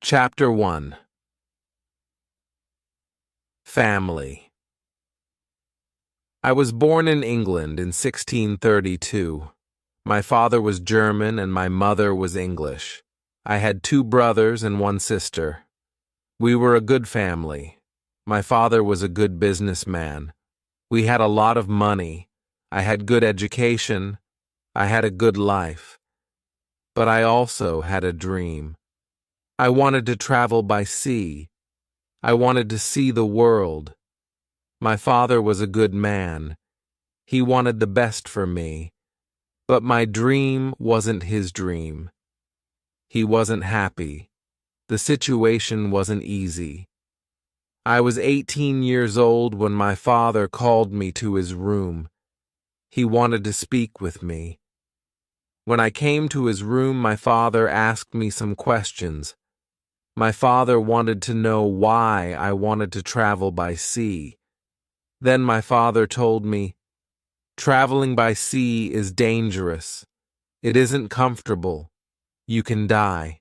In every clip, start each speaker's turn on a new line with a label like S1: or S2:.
S1: Chapter 1. Family. I was born in England in 1632. My father was German and my mother was English. I had 2 brothers and 1 sister. We were a good family. My father was a good businessman. We had a lot of money. I had good education. I had a good life. But I also had a dream. I wanted to travel by sea. I wanted to see the world. My father was a good man. He wanted the best for me. But my dream wasn't his dream. He wasn't happy. The situation wasn't easy. I was 18 years old when my father called me to his room. He wanted to speak with me. When I came to his room, my father asked me some questions. My father wanted to know why I wanted to travel by sea. Then my father told me, "Traveling by sea is dangerous. It isn't comfortable. You can die."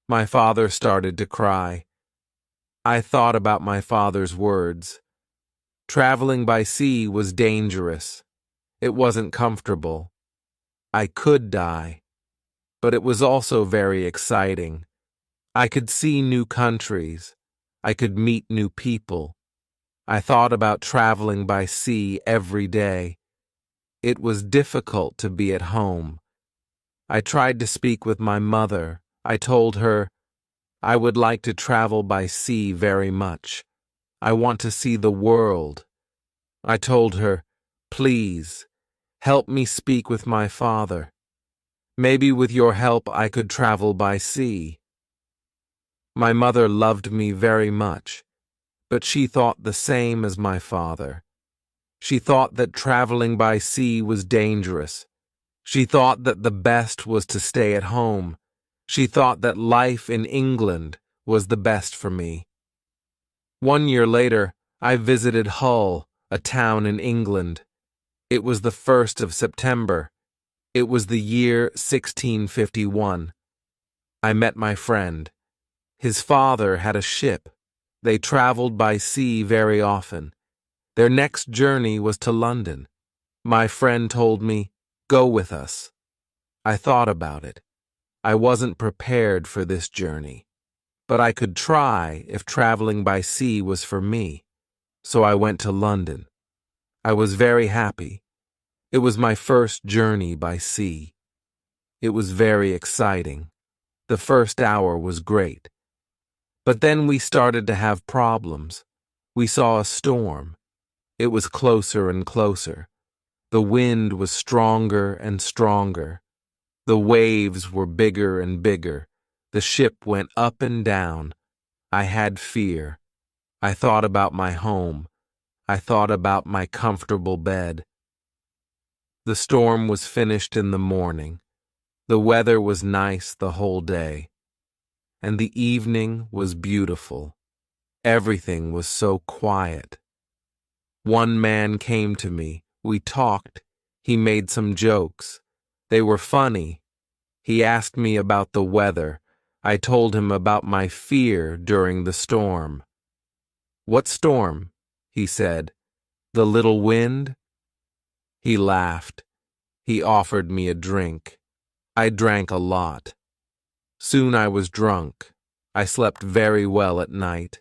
S1: My father started to cry. I thought about my father's words. Traveling by sea was dangerous. It wasn't comfortable. I could die. But it was also very exciting. I could see new countries. I could meet new people. I thought about traveling by sea every day. It was difficult to be at home. I tried to speak with my mother. I told her, I would like to travel by sea very much. I want to see the world. I told her, please, help me speak with my father. Maybe with your help I could travel by sea. My mother loved me very much, but she thought the same as my father. She thought that traveling by sea was dangerous. She thought that the best was to stay at home. She thought that life in England was the best for me. 1 year later, I visited Hull, a town in England. It was the 1st of September. It was the year 1651. I met my friend. His father had a ship. They traveled by sea very often. Their next journey was to London. My friend told me, "Go with us." I thought about it. I wasn't prepared for this journey. But I could try if traveling by sea was for me. So I went to London. I was very happy. It was my first journey by sea. It was very exciting. The first hour was great. But then we started to have problems. We saw a storm. It was closer and closer. The wind was stronger and stronger. The waves were bigger and bigger. The ship went up and down. I had fear. I thought about my home. I thought about my comfortable bed. The storm was finished in the morning. The weather was nice the whole day. And the evening was beautiful. Everything was so quiet. One man came to me. We talked. He made some jokes. They were funny. He asked me about the weather. I told him about my fear during the storm. "What storm?" he said. "The little wind?" He laughed. He offered me a drink. I drank a lot. Soon I was drunk. I slept very well at night.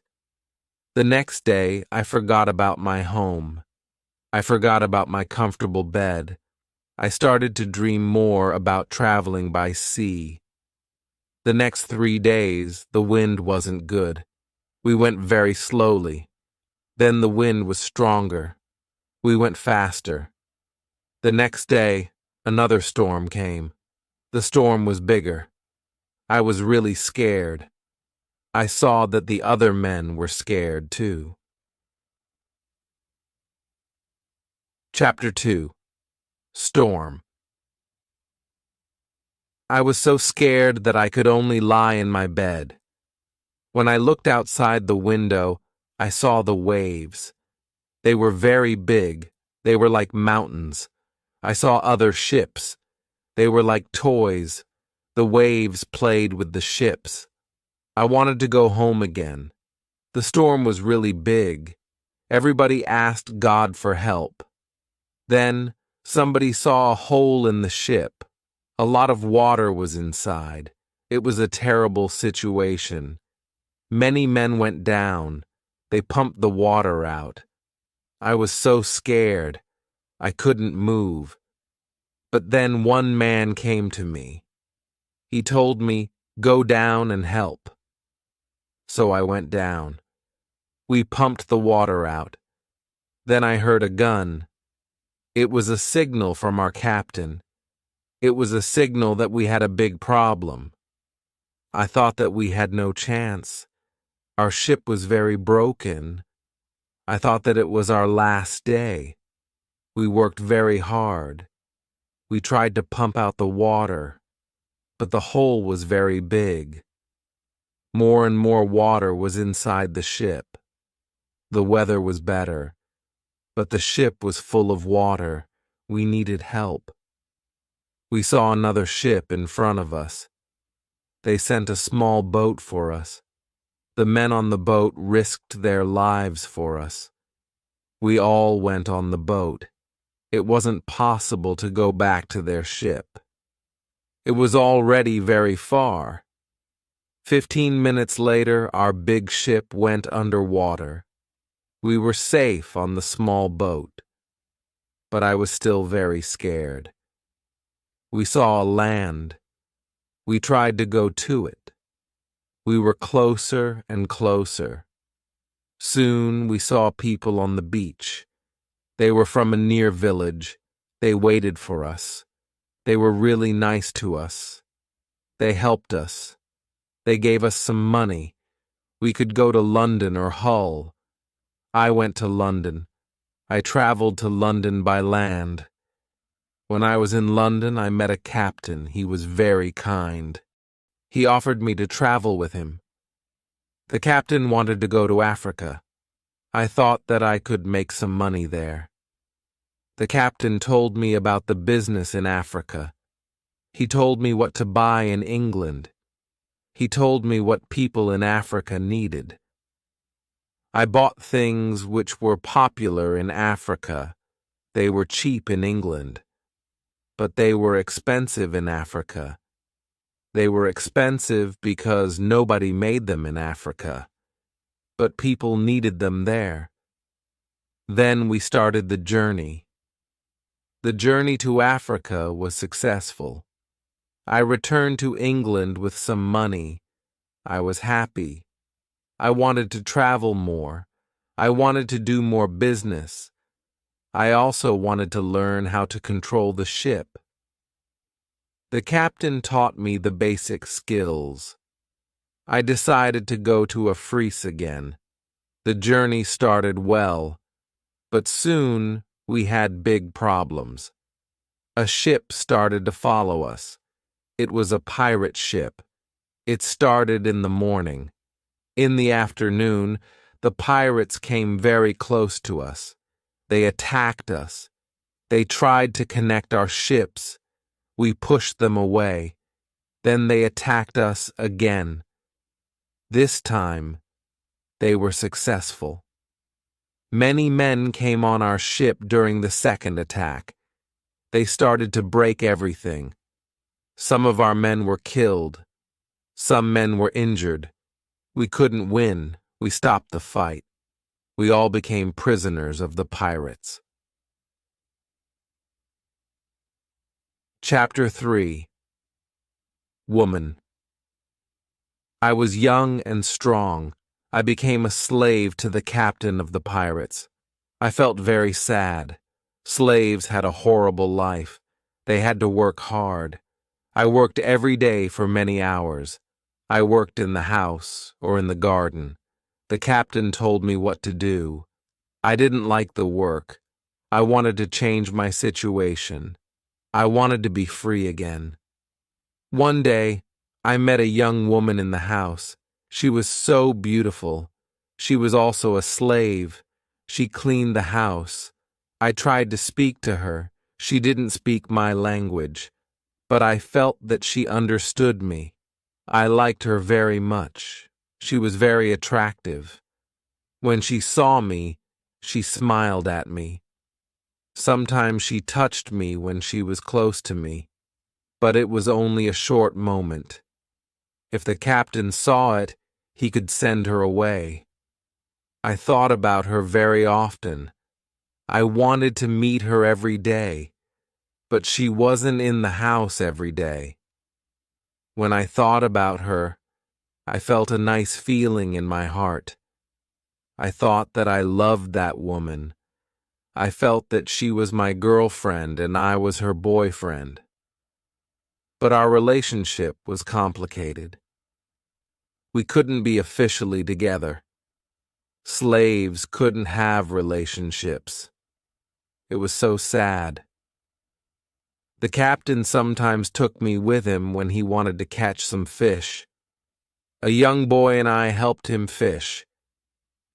S1: The next day, I forgot about my home. I forgot about my comfortable bed. I started to dream more about traveling by sea. The next 3 days, the wind wasn't good. We went very slowly. Then the wind was stronger. We went faster. The next day, another storm came. The storm was bigger. I was really scared. I saw that the other men were scared too. Chapter 2. Storm. I was so scared that I could only lie in my bed. When I looked outside the window, I saw the waves. They were very big. They were like mountains. I saw other ships. They were like toys. The waves played with the ships. I wanted to go home again. The storm was really big. Everybody asked God for help. Then, somebody saw a hole in the ship. A lot of water was inside. It was a terrible situation. Many men went down. They pumped the water out. I was so scared. I couldn't move. But then one man came to me. He told me, "Go down and help." So I went down. We pumped the water out. Then I heard a gun. It was a signal from our captain. It was a signal that we had a big problem. I thought that we had no chance. Our ship was very broken. I thought that it was our last day. We worked very hard. We tried to pump out the water, but the hole was very big. More and more water was inside the ship. The weather was better, but the ship was full of water. We needed help. We saw another ship in front of us. They sent a small boat for us. The men on the boat risked their lives for us. We all went on the boat. It wasn't possible to go back to their ship. It was already very far. 15 minutes later, our big ship went underwater. We were safe on the small boat, but I was still very scared. We saw a land. We tried to go to it. We were closer and closer. Soon we saw people on the beach. They were from a near village. They waited for us. They were really nice to us. They helped us. They gave us some money. We could go to London or Hull. I went to London. I traveled to London by land. When I was in London, I met a captain. He was very kind. He offered me to travel with him. The captain wanted to go to Africa. I thought that I could make some money there. The captain told me about the business in Africa. He told me what to buy in England. He told me what people in Africa needed. I bought things which were popular in Africa. They were cheap in England, but they were expensive in Africa. They were expensive because nobody made them in Africa, but people needed them there. Then we started the journey. The journey to Africa was successful. I returned to England with some money. I was happy. I wanted to travel more. I wanted to do more business. I also wanted to learn how to control the ship. The captain taught me the basic skills. I decided to go to Africe again. The journey started well, but soon we had big problems. A ship started to follow us. It was a pirate ship. It started in the morning. In the afternoon, the pirates came very close to us. They attacked us. They tried to connect our ships. We pushed them away. Then they attacked us again. This time, they were successful. Many men came on our ship during the second attack. They started to break everything. Some of our men were killed. Some men were injured. We couldn't win. We stopped the fight. We all became prisoners of the pirates. Chapter 3. Woman. I was young and strong. I became a slave to the captain of the pirates. I felt very sad. Slaves had a horrible life. They had to work hard. I worked every day for many hours. I worked in the house or in the garden. The captain told me what to do. I didn't like the work. I wanted to change my situation. I wanted to be free again. One day, I met a young woman in the house. She was so beautiful. She was also a slave. She cleaned the house. I tried to speak to her. She didn't speak my language, but I felt that she understood me. I liked her very much. She was very attractive. When she saw me, she smiled at me. Sometimes she touched me when she was close to me, but it was only a short moment. If the captain saw it, he could send her away. I thought about her very often. I wanted to meet her every day, but she wasn't in the house every day. When I thought about her, I felt a nice feeling in my heart. I thought that I loved that woman. I felt that she was my girlfriend and I was her boyfriend. But our relationship was complicated. We couldn't be officially together. Slaves couldn't have relationships. It was so sad. The captain sometimes took me with him when he wanted to catch some fish. A young boy and I helped him fish.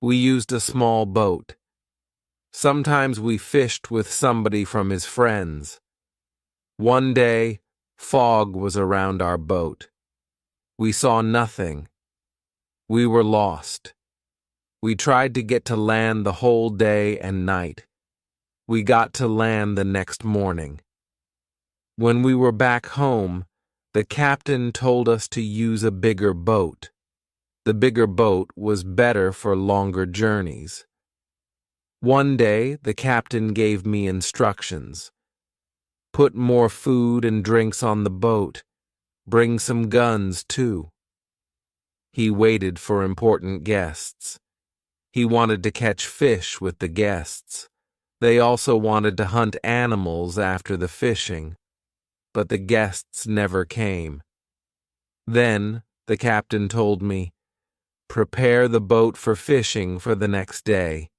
S1: We used a small boat. Sometimes we fished with somebody from his friends. One day, fog was around our boat. We saw nothing. We were lost. We tried to get to land the whole day and night. We got to land the next morning. When we were back home, the captain told us to use a bigger boat. The bigger boat was better for longer journeys. One day, the captain gave me instructions. Put more food and drinks on the boat. Bring some guns, too. He waited for important guests. He wanted to catch fish with the guests. They also wanted to hunt animals after the fishing, but the guests never came. Then the captain told me, "Prepare the boat for fishing for the next day."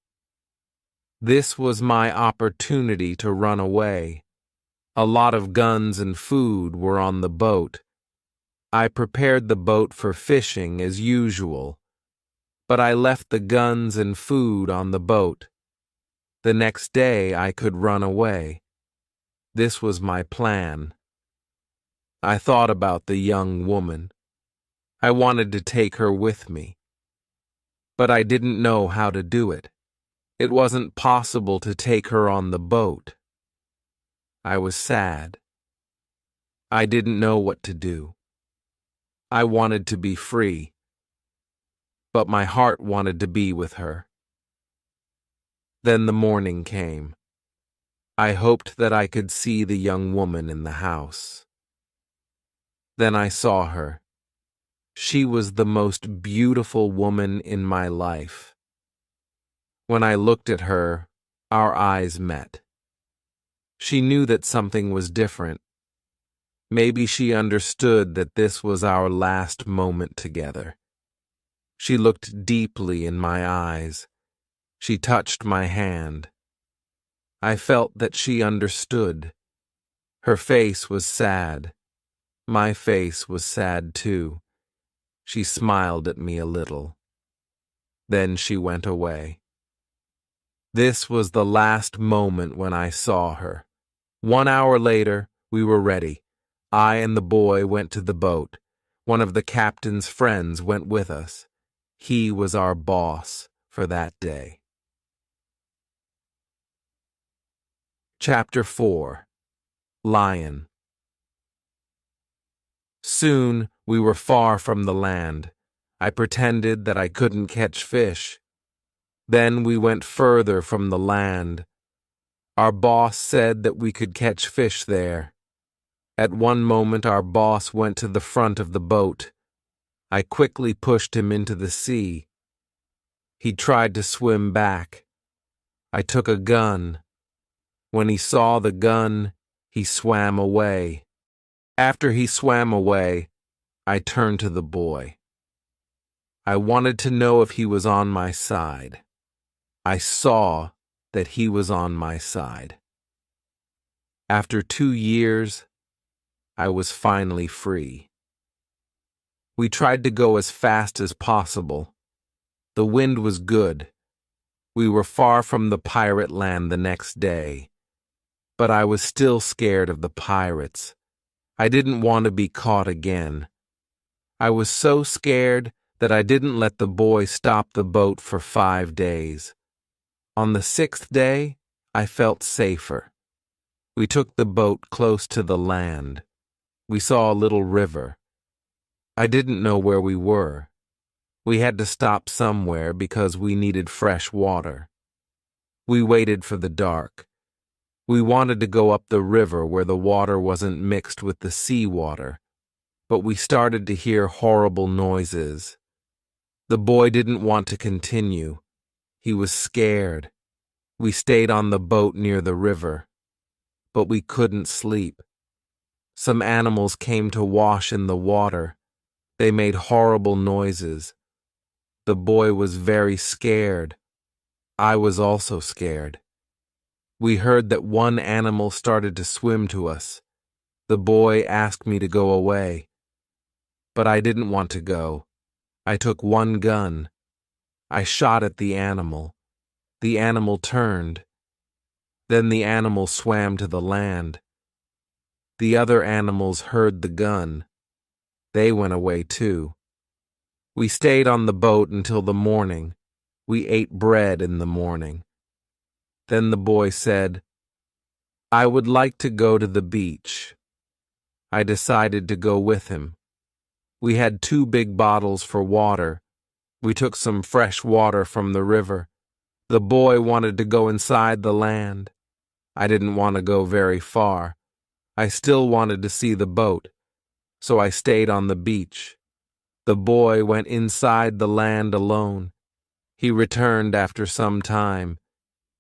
S1: This was my opportunity to run away. A lot of guns and food were on the boat. I prepared the boat for fishing as usual, but I left the guns and food on the boat. The next day I could run away. This was my plan. I thought about the young woman. I wanted to take her with me, but I didn't know how to do it. It wasn't possible to take her on the boat. I was sad. I didn't know what to do. I wanted to be free, but my heart wanted to be with her. Then the morning came. I hoped that I could see the young woman in the house. Then I saw her. She was the most beautiful woman in my life. When I looked at her, our eyes met. She knew that something was different. Maybe she understood that this was our last moment together. She looked deeply in my eyes. She touched my hand. I felt that she understood. Her face was sad. My face was sad too. She smiled at me a little. Then she went away. This was the last moment when I saw her. 1 hour later, we were ready. I and the boy went to the boat. One of the captain's friends went with us. He was our boss for that day. Chapter 4. Lion. Soon we were far from the land. I pretended that I couldn't catch fish. Then we went further from the land. Our boss said that we could catch fish there. At one moment our boss went to the front of the boat. I quickly pushed him into the sea. He tried to swim back. I took a gun. When he saw the gun, he swam away. After he swam away, I turned to the boy. I wanted to know if he was on my side. I saw that he was on my side. After 2 years, I was finally free. We tried to go as fast as possible. The wind was good. We were far from the pirate land the next day. But I was still scared of the pirates. I didn't want to be caught again. I was so scared that I didn't let the boy stop the boat for 5 days. On the 6th day, I felt safer. We took the boat close to the land. We saw a little river. I didn't know where we were. We had to stop somewhere because we needed fresh water. We waited for the dark. We wanted to go up the river where the water wasn't mixed with the sea water, but we started to hear horrible noises. The boy didn't want to continue. He was scared. We stayed on the boat near the river, but we couldn't sleep. Some animals came to wash in the water. They made horrible noises. The boy was very scared. I was also scared. We heard that one animal started to swim to us. The boy asked me to go away, but I didn't want to go. I took one gun. I shot at the animal. The animal turned. Then the animal swam to the land. The other animals heard the gun. They went away too. We stayed on the boat until the morning. We ate bread in the morning. Then the boy said, "I would like to go to the beach." I decided to go with him. We had 2 big bottles for water. We took some fresh water from the river. The boy wanted to go inside the land. I didn't want to go very far. I still wanted to see the boat, so I stayed on the beach. The boy went inside the land alone. He returned after some time.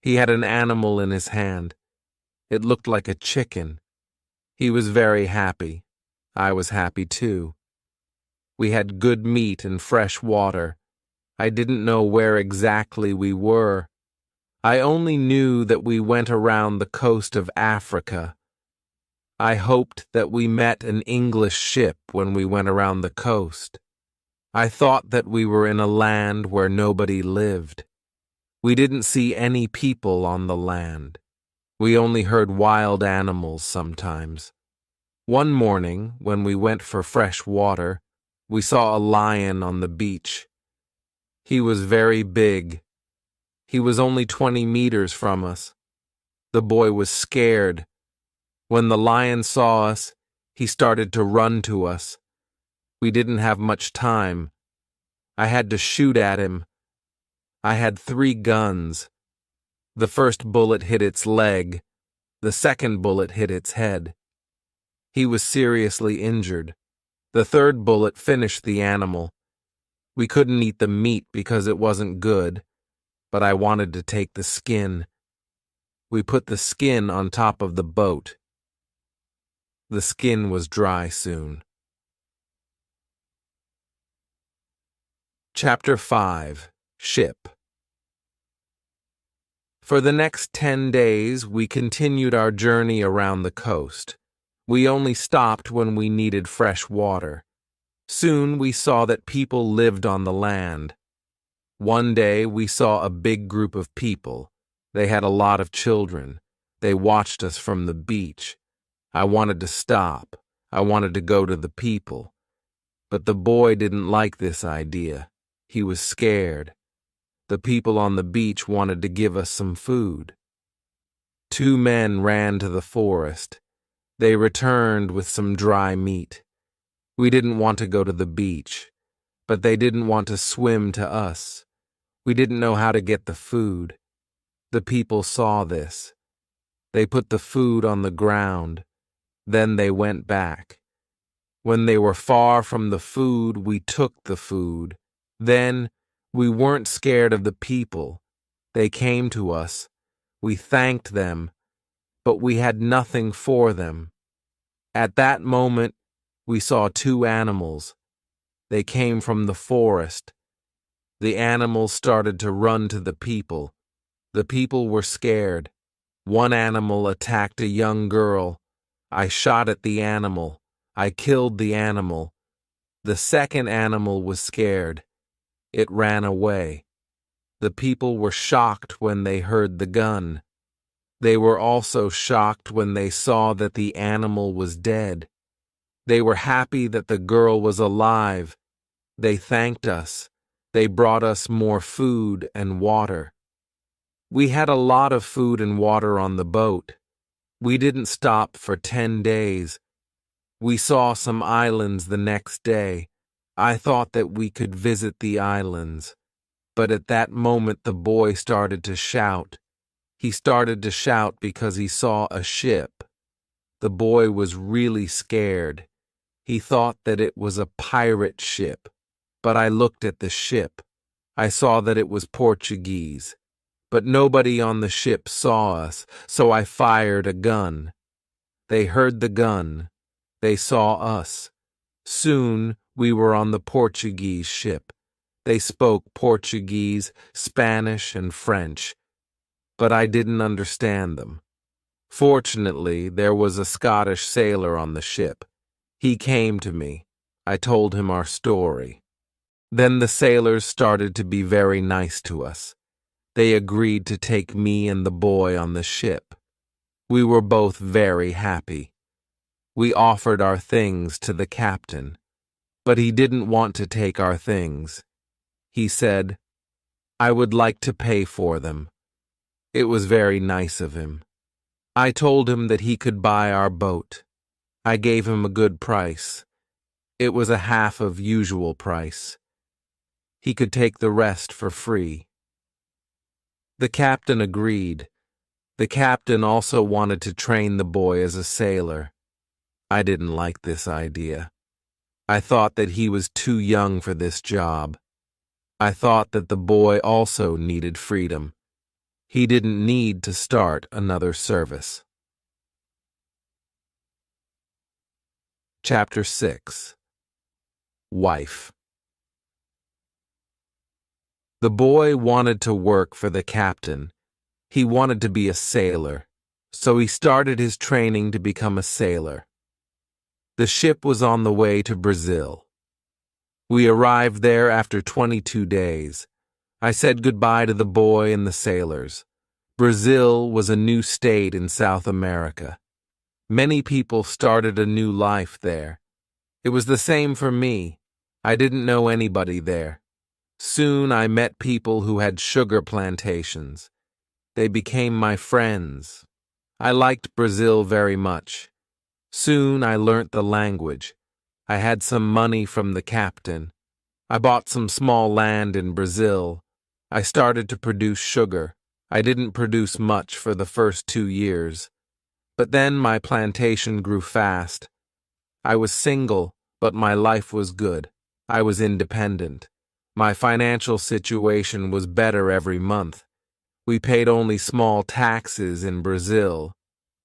S1: He had an animal in his hand. It looked like a chicken. He was very happy. I was happy too. We had good meat and fresh water. I didn't know where exactly we were. I only knew that we went around the coast of Africa. I hoped that we met an English ship when we went around the coast. I thought that we were in a land where nobody lived. We didn't see any people on the land. We only heard wild animals sometimes. One morning, when we went for fresh water, we saw a lion on the beach. He was very big. He was only 20 meters from us. The boy was scared. When the lion saw us, he started to run to us. We didn't have much time. I had to shoot at him. I had 3 guns. The first bullet hit its leg. The second bullet hit its head. He was seriously injured. The third bullet finished the animal. We couldn't eat the meat because it wasn't good, but I wanted to take the skin. We put the skin on top of the boat. The skin was dry soon. Chapter 5. Ship. For the next 10 days, we continued our journey around the coast. We only stopped when we needed fresh water. Soon we saw that people lived on the land. One day we saw a big group of people. They had a lot of children. They watched us from the beach. I wanted to stop. I wanted to go to the people. But the boy didn't like this idea. He was scared. The people on the beach wanted to give us some food. 2 men ran to the forest. They returned with some dry meat. We didn't want to go to the beach, but they didn't want to swim to us. We didn't know how to get the food. The people saw this. They put the food on the ground. Then they went back. When they were far from the food, we took the food. Then we weren't scared of the people. They came to us. We thanked them, but we had nothing for them. At that moment, we saw 2 animals. They came from the forest. The animals started to run to the people. The people were scared. One animal attacked a young girl. I shot at the animal. I killed the animal. The second animal was scared. It ran away. The people were shocked when they heard the gun. They were also shocked when they saw that the animal was dead. They were happy that the girl was alive. They thanked us. They brought us more food and water. We had a lot of food and water on the boat. We didn't stop for 10 days. We saw some islands the next day. I thought that we could visit the islands. But at that moment the boy started to shout. He started to shout because he saw a ship. The boy was really scared. He thought that it was a pirate ship. But I looked at the ship. I saw that it was Portuguese. But nobody on the ship saw us, so I fired a gun. They heard the gun. They saw us. Soon we were on the Portuguese ship. They spoke Portuguese, Spanish, and French, but I didn't understand them. Fortunately, there was a Scottish sailor on the ship. He came to me. I told him our story. Then the sailors started to be very nice to us. They agreed to take me and the boy on the ship. We were both very happy. We offered our things to the captain, but he didn't want to take our things. He said, "I would like to pay for them." It was very nice of him. I told him that he could buy our boat. I gave him a good price. It was a half of usual price. He could take the rest for free. The captain agreed. The captain also wanted to train the boy as a sailor. I didn't like this idea. I thought that he was too young for this job. I thought that the boy also needed freedom. He didn't need to start another service. Chapter 6. Wife. The boy wanted to work for the captain. He wanted to be a sailor, so he started his training to become a sailor. The ship was on the way to Brazil. We arrived there after 22 days. I said goodbye to the boy and the sailors. Brazil was a new state in South America. Many people started a new life there. It was the same for me. I didn't know anybody there. Soon I met people who had sugar plantations. They became my friends. I liked Brazil very much. Soon I learnt the language. I had some money from the captain. I bought some small land in Brazil. I started to produce sugar. I didn't produce much for the first 2 years. But then my plantation grew fast. I was single, but my life was good. I was independent. My financial situation was better every month. We paid only small taxes in Brazil.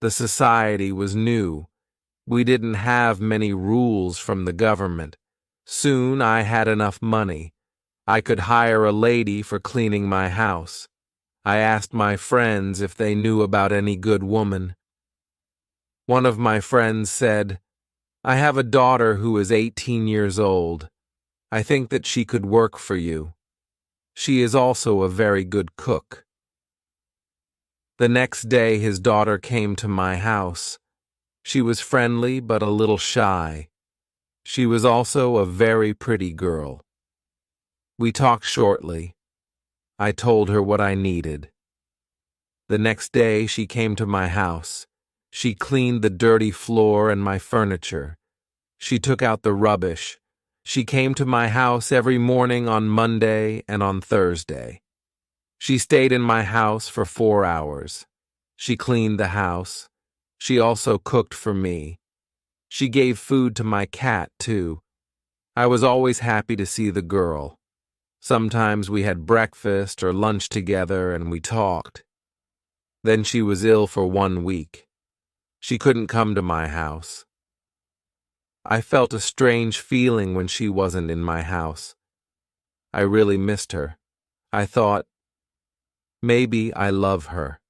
S1: The society was new. We didn't have many rules from the government. Soon I had enough money. I could hire a lady for cleaning my house. I asked my friends if they knew about any good woman. One of my friends said, "I have a daughter who is 18 years old. I think that she could work for you. She is also a very good cook." The next day his daughter came to my house. She was friendly but a little shy. She was also a very pretty girl. We talked shortly. I told her what I needed. The next day she came to my house. She cleaned the dirty floor and my furniture. She took out the rubbish. She came to my house every morning on Monday and on Thursday. She stayed in my house for 4 hours. She cleaned the house. She also cooked for me. She gave food to my cat, too. I was always happy to see the girl. Sometimes we had breakfast or lunch together and we talked. Then she was ill for 1 week. She couldn't come to my house. I felt a strange feeling when she wasn't in my house. I really missed her. I thought, maybe I love her.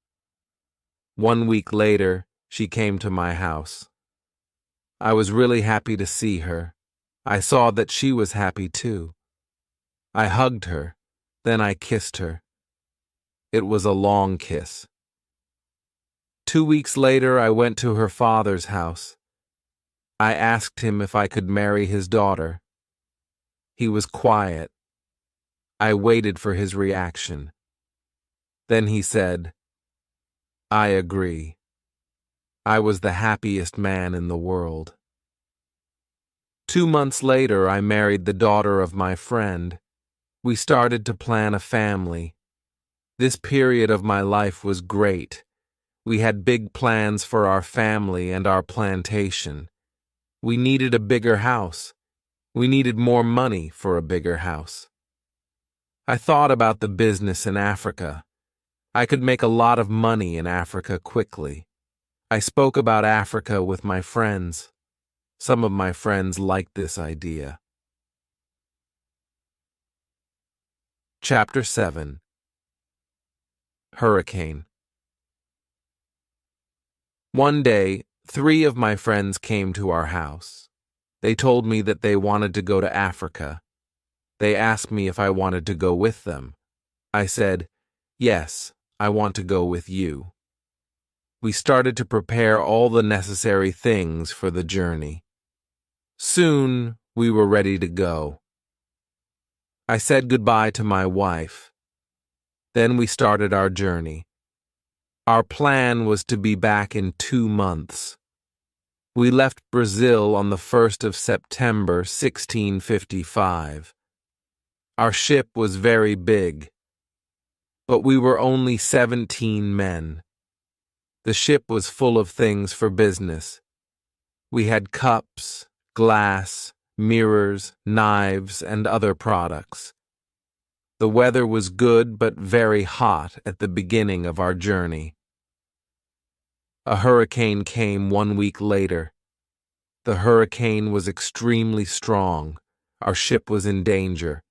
S1: 1 week later, she came to my house. I was really happy to see her. I saw that she was happy too. I hugged her, then I kissed her. It was a long kiss. 2 weeks later, I went to her father's house. I asked him if I could marry his daughter. He was quiet. I waited for his reaction. Then he said, "I agree." I was the happiest man in the world. 2 months later, I married the daughter of my friend. We started to plan a family. This period of my life was great. We had big plans for our family and our plantation. We needed a bigger house. We needed more money for a bigger house. I thought about the business in Africa. I could make a lot of money in Africa quickly. I spoke about Africa with my friends. Some of my friends liked this idea. Chapter 7. Hurricane. One day, 3 of my friends came to our house. They told me that they wanted to go to Africa. They asked me if I wanted to go with them. I said, "Yes, I want to go with you." We started to prepare all the necessary things for the journey. Soon, we were ready to go. I said goodbye to my wife. Then we started our journey. Our plan was to be back in 2 months. We left Brazil on the 1st of September, 1655. Our ship was very big, but we were only 17 men. The ship was full of things for business. We had cups, glass, mirrors, knives, and other products. The weather was good but very hot at the beginning of our journey. A hurricane came 1 week later. The hurricane was extremely strong. Our ship was in danger.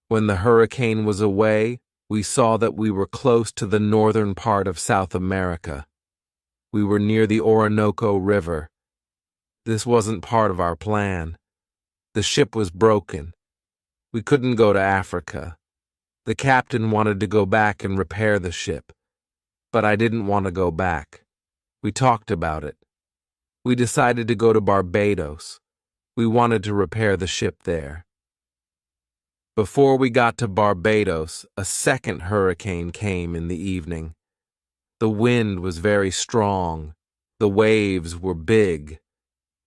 S1: When the hurricane was away, we saw that we were close to the northern part of South America. We were near the Orinoco River. This wasn't part of our plan. The ship was broken. We couldn't go to Africa. The captain wanted to go back and repair the ship, but I didn't want to go back. We talked about it. We decided to go to Barbados. We wanted to repair the ship there. Before we got to Barbados, a second hurricane came in the evening. The wind was very strong. The waves were big.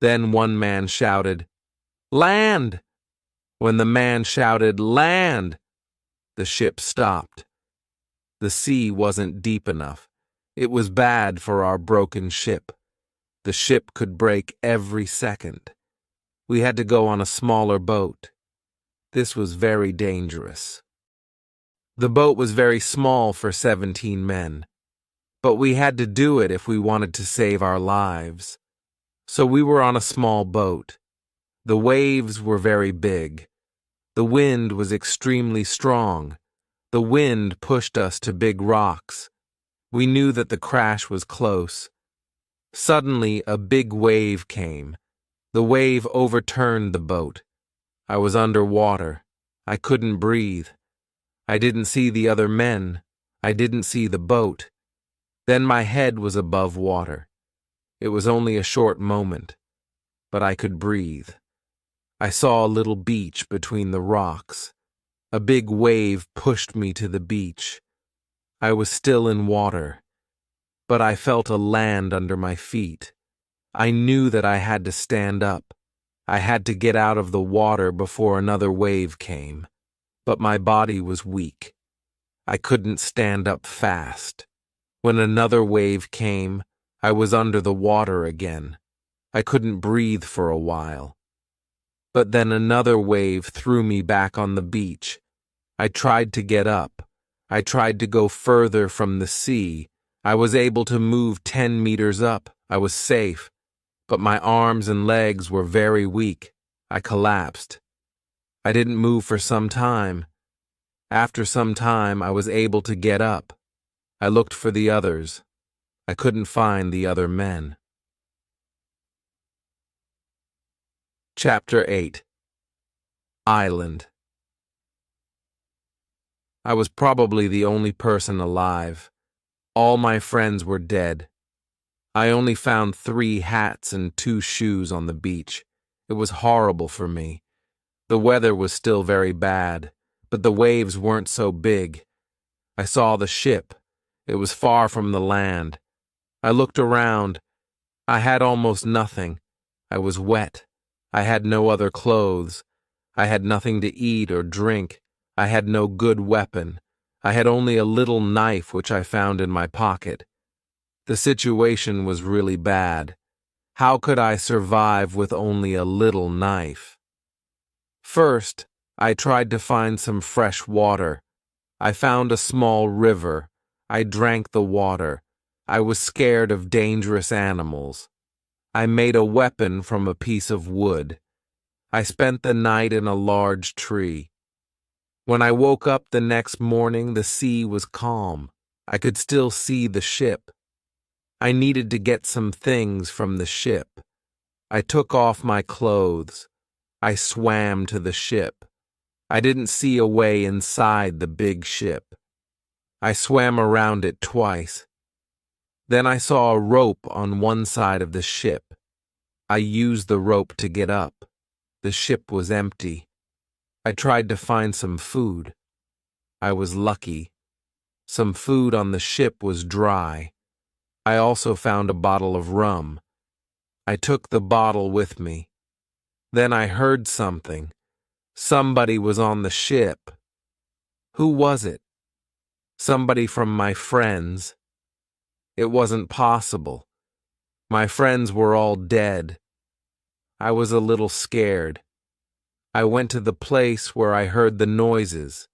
S1: Then one man shouted, "Land!" When the man shouted, "Land!" the ship stopped. The sea wasn't deep enough. It was bad for our broken ship. The ship could break every second. We had to go on a smaller boat. This was very dangerous. The boat was very small for 17 men, but we had to do it if we wanted to save our lives. So we were on a small boat. The waves were very big. The wind was extremely strong. The wind pushed us to big rocks. We knew that the crash was close. Suddenly, a big wave came. The wave overturned the boat. I was underwater. I couldn't breathe. I didn't see the other men. I didn't see the boat. Then my head was above water. It was only a short moment, but I could breathe. I saw a little beach between the rocks. A big wave pushed me to the beach. I was still in water, but I felt a land under my feet. I knew that I had to stand up. I had to get out of the water before another wave came, but my body was weak. I couldn't stand up fast. When another wave came, I was under the water again. I couldn't breathe for a while. But then another wave threw me back on the beach. I tried to get up. I tried to go further from the sea. I was able to move 10 meters up. I was safe. But my arms and legs were very weak. I collapsed. I didn't move for some time. After some time, I was able to get up. I looked for the others. I couldn't find the other men. Chapter 8. Island. I was probably the only person alive. All my friends were dead. I only found 3 hats and 2 shoes on the beach. It was horrible for me. The weather was still very bad, but the waves weren't so big. I saw the ship. It was far from the land. I looked around. I had almost nothing. I was wet. I had no other clothes. I had nothing to eat or drink. I had no good weapon. I had only a little knife which I found in my pocket. The situation was really bad. How could I survive with only a little knife? First, I tried to find some fresh water. I found a small river. I drank the water. I was scared of dangerous animals. I made a weapon from a piece of wood. I spent the night in a large tree. When I woke up the next morning, the sea was calm. I could still see the ship. I needed to get some things from the ship. I took off my clothes. I swam to the ship. I didn't see a way inside the big ship. I swam around it twice. Then I saw a rope on one side of the ship. I used the rope to get up. The ship was empty. I tried to find some food. I was lucky. Some food on the ship was dry. I also found a bottle of rum. I took the bottle with me. Then I heard something. Somebody was on the ship. Who was it? Somebody from my friends. It wasn't possible. My friends were all dead. I was a little scared. I went to the place where I heard the noises.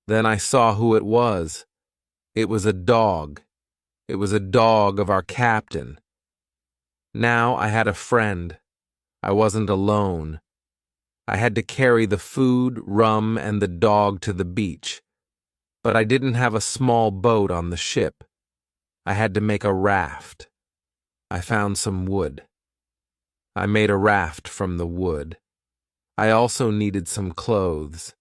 S1: Then I saw who it was. It was a dog. It was a dog of our captain. Now I had a friend. I wasn't alone. I had to carry the food, rum, and the dog to the beach. But I didn't have a small boat on the ship. I had to make a raft. I found some wood. I made a raft from the wood. I also needed some clothes.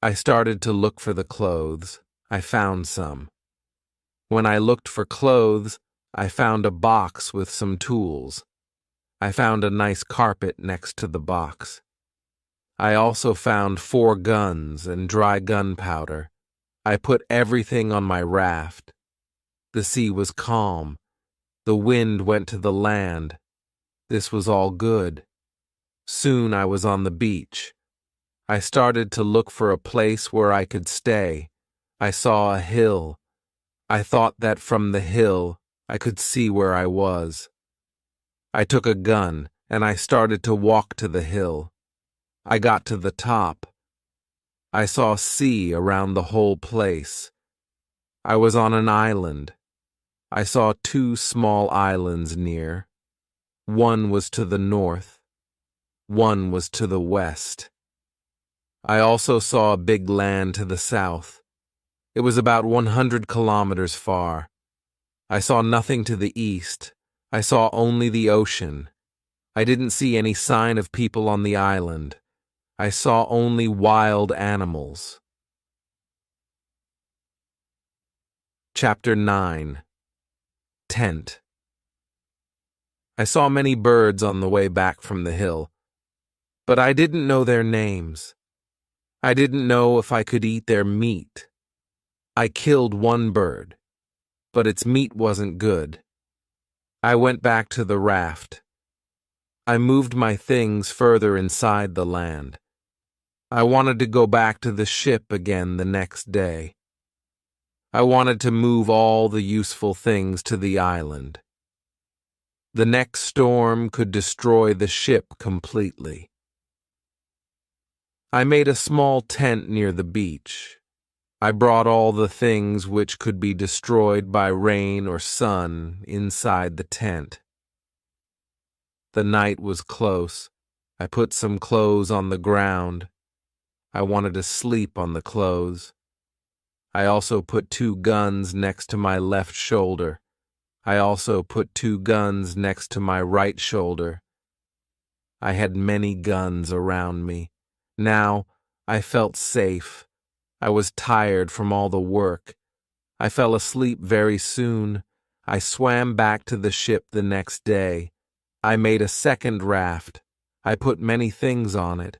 S1: I started to look for the clothes. I found some. When I looked for clothes, I found a box with some tools. I found a nice carpet next to the box. I also found 4 guns and dry gunpowder. I put everything on my raft. The sea was calm. The wind went to the land. This was all good. Soon I was on the beach. I started to look for a place where I could stay. I saw a hill. I thought that from the hill I could see where I was. I took a gun and I started to walk to the hill. I got to the top. I saw sea around the whole place. I was on an island. I saw 2 small islands near. One was to the north. One was to the west. I also saw a big land to the south. It was about 100 kilometers far. I saw nothing to the east. I saw only the ocean. I didn't see any sign of people on the island. I saw only wild animals. Chapter 9. Tent. I saw many birds on the way back from the hill, but I didn't know their names. I didn't know if I could eat their meat. I killed one bird, but its meat wasn't good. I went back to the raft. I moved my things further inside the land. I wanted to go back to the ship again the next day. I wanted to move all the useful things to the island. The next storm could destroy the ship completely. I made a small tent near the beach. I brought all the things which could be destroyed by rain or sun inside the tent. The night was close. I put some clothes on the ground. I wanted to sleep on the clothes. I also put 2 guns next to my left shoulder. I also put 2 guns next to my right shoulder. I had many guns around me. Now I felt safe. I was tired from all the work. I fell asleep very soon. I swam back to the ship the next day. I made a second raft. I put many things on it.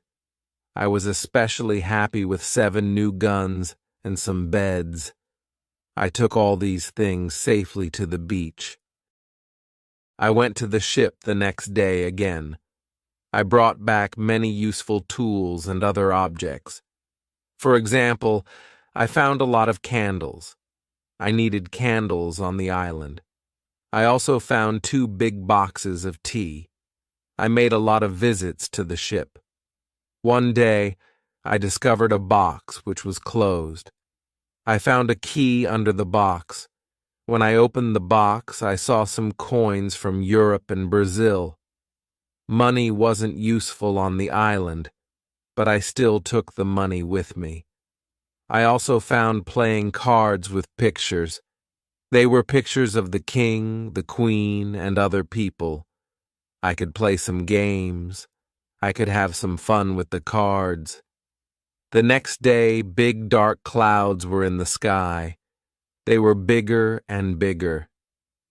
S1: I was especially happy with 7 new guns and some beds. I took all these things safely to the beach. I went to the ship the next day again. I brought back many useful tools and other objects. For example, I found a lot of candles. I needed candles on the island. I also found 2 big boxes of tea. I made a lot of visits to the ship. One day, I discovered a box which was closed. I found a key under the box. When I opened the box, I saw some coins from Europe and Brazil. Money wasn't useful on the island, but I still took the money with me. I also found playing cards with pictures. They were pictures of the king, the queen, and other people. I could play some games. I could have some fun with the cards. The next day, big dark clouds were in the sky. They were bigger and bigger.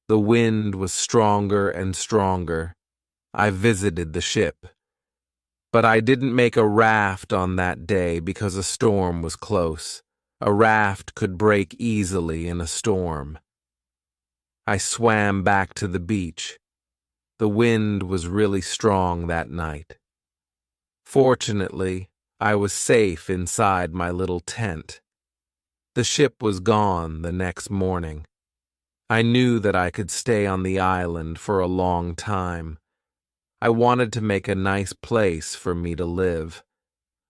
S1: The wind was stronger and stronger. I visited the ship. But I didn't make a raft on that day because a storm was close. A raft could break easily in a storm. I swam back to the beach. The wind was really strong that night. Fortunately, I was safe inside my little tent. The ship was gone the next morning. I knew that I could stay on the island for a long time. I wanted to make a nice place for me to live.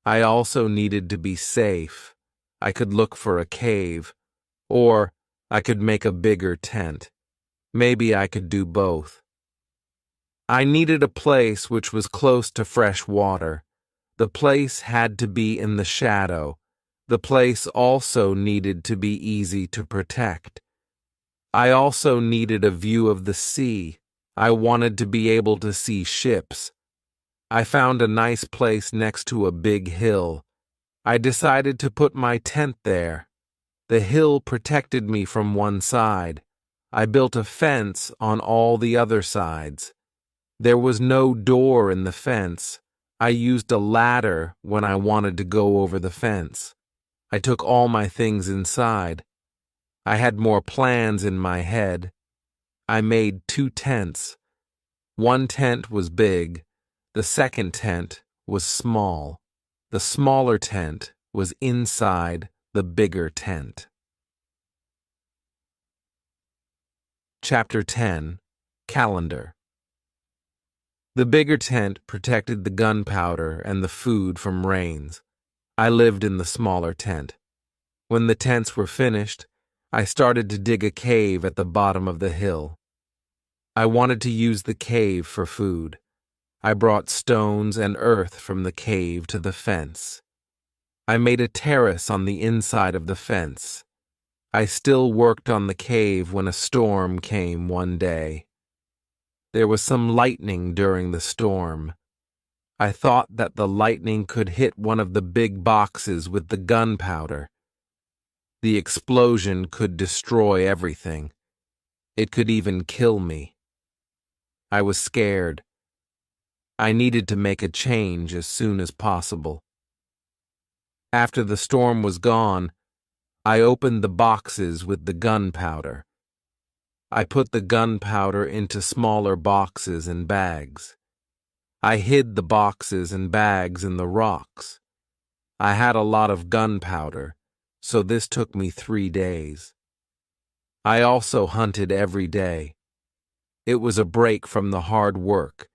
S1: I also needed to be safe. I could look for a cave, or I could make a bigger tent. Maybe I could do both. I needed a place which was close to fresh water. The place had to be in the shadow. The place also needed to be easy to protect. I also needed a view of the sea. I wanted to be able to see ships. I found a nice place next to a big hill. I decided to put my tent there. The hill protected me from one side. I built a fence on all the other sides. There was no door in the fence. I used a ladder when I wanted to go over the fence. I took all my things inside. I had more plans in my head. I made 2 tents. One tent was big. The second tent was small. The smaller tent was inside the bigger tent. Chapter 10. Calendar. The bigger tent protected the gunpowder and the food from rains. I lived in the smaller tent. When the tents were finished, I started to dig a cave at the bottom of the hill. I wanted to use the cave for food. I brought stones and earth from the cave to the fence. I made a terrace on the inside of the fence. I still worked on the cave when a storm came one day. There was some lightning during the storm. I thought that the lightning could hit one of the big boxes with the gunpowder. The explosion could destroy everything. It could even kill me. I was scared. I needed to make a change as soon as possible. After the storm was gone, I opened the boxes with the gunpowder. I put the gunpowder into smaller boxes and bags. I hid the boxes and bags in the rocks. I had a lot of gunpowder, so this took me 3 days. I also hunted every day. It was a break from the hard work,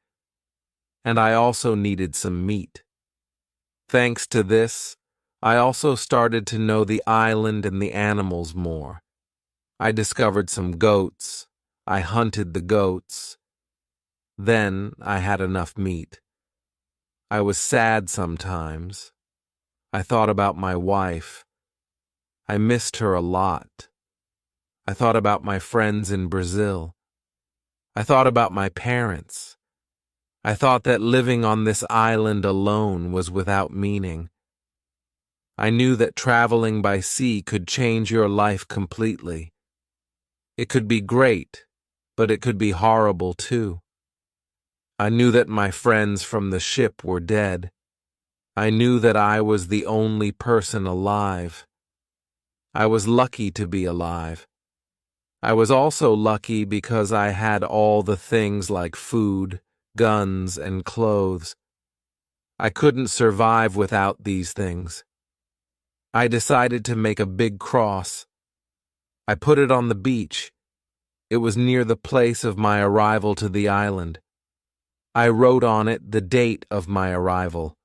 S1: and I also needed some meat. Thanks to this, I also started to know the island and the animals more. I discovered some goats. I hunted the goats. Then I had enough meat. I was sad sometimes. I thought about my wife. I missed her a lot. I thought about my friends in Brazil. I thought about my parents. I thought that living on this island alone was without meaning. I knew that traveling by sea could change your life completely. It could be great, but it could be horrible too. I knew that my friends from the ship were dead. I knew that I was the only person alive. I was lucky to be alive. I was also lucky because I had all the things like food, guns, and clothes. I couldn't survive without these things. I decided to make a big cross. I put it on the beach. It was near the place of my arrival to the island. I wrote on it the date of my arrival.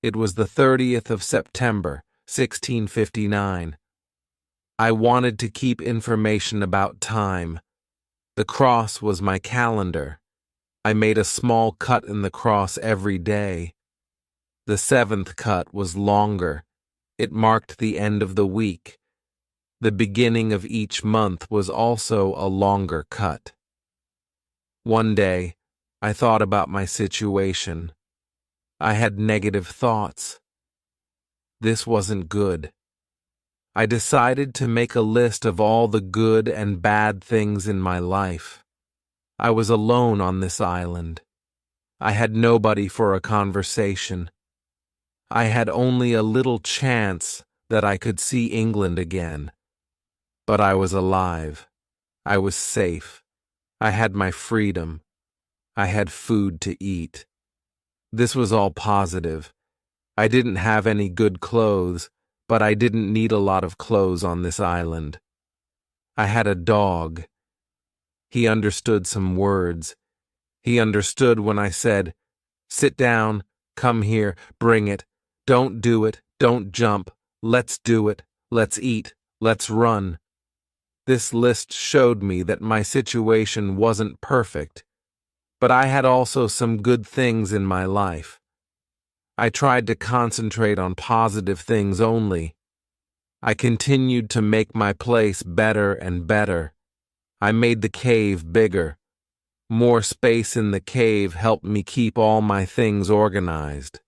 S1: It was the 30th of September, 1659. I wanted to keep information about time. The cross was my calendar. I made a small cut in the cross every day. The 7th cut was longer. It marked the end of the week. The beginning of each month was also a longer cut. One day, I thought about my situation. I had negative thoughts. This wasn't good. I decided to make a list of all the good and bad things in my life. I was alone on this island. I had nobody for a conversation. I had only a little chance that I could see England again. But I was alive. I was safe. I had my freedom. I had food to eat. This was all positive. I didn't have any good clothes, but I didn't need a lot of clothes on this island. I had a dog. He understood some words. He understood when I said, "Sit down, come here, bring it, don't do it, don't jump, let's do it, let's eat, let's run." This list showed me that my situation wasn't perfect, but I had also some good things in my life. I tried to concentrate on positive things only. I continued to make my place better and better. I made the cave bigger. More space in the cave helped me keep all my things organized.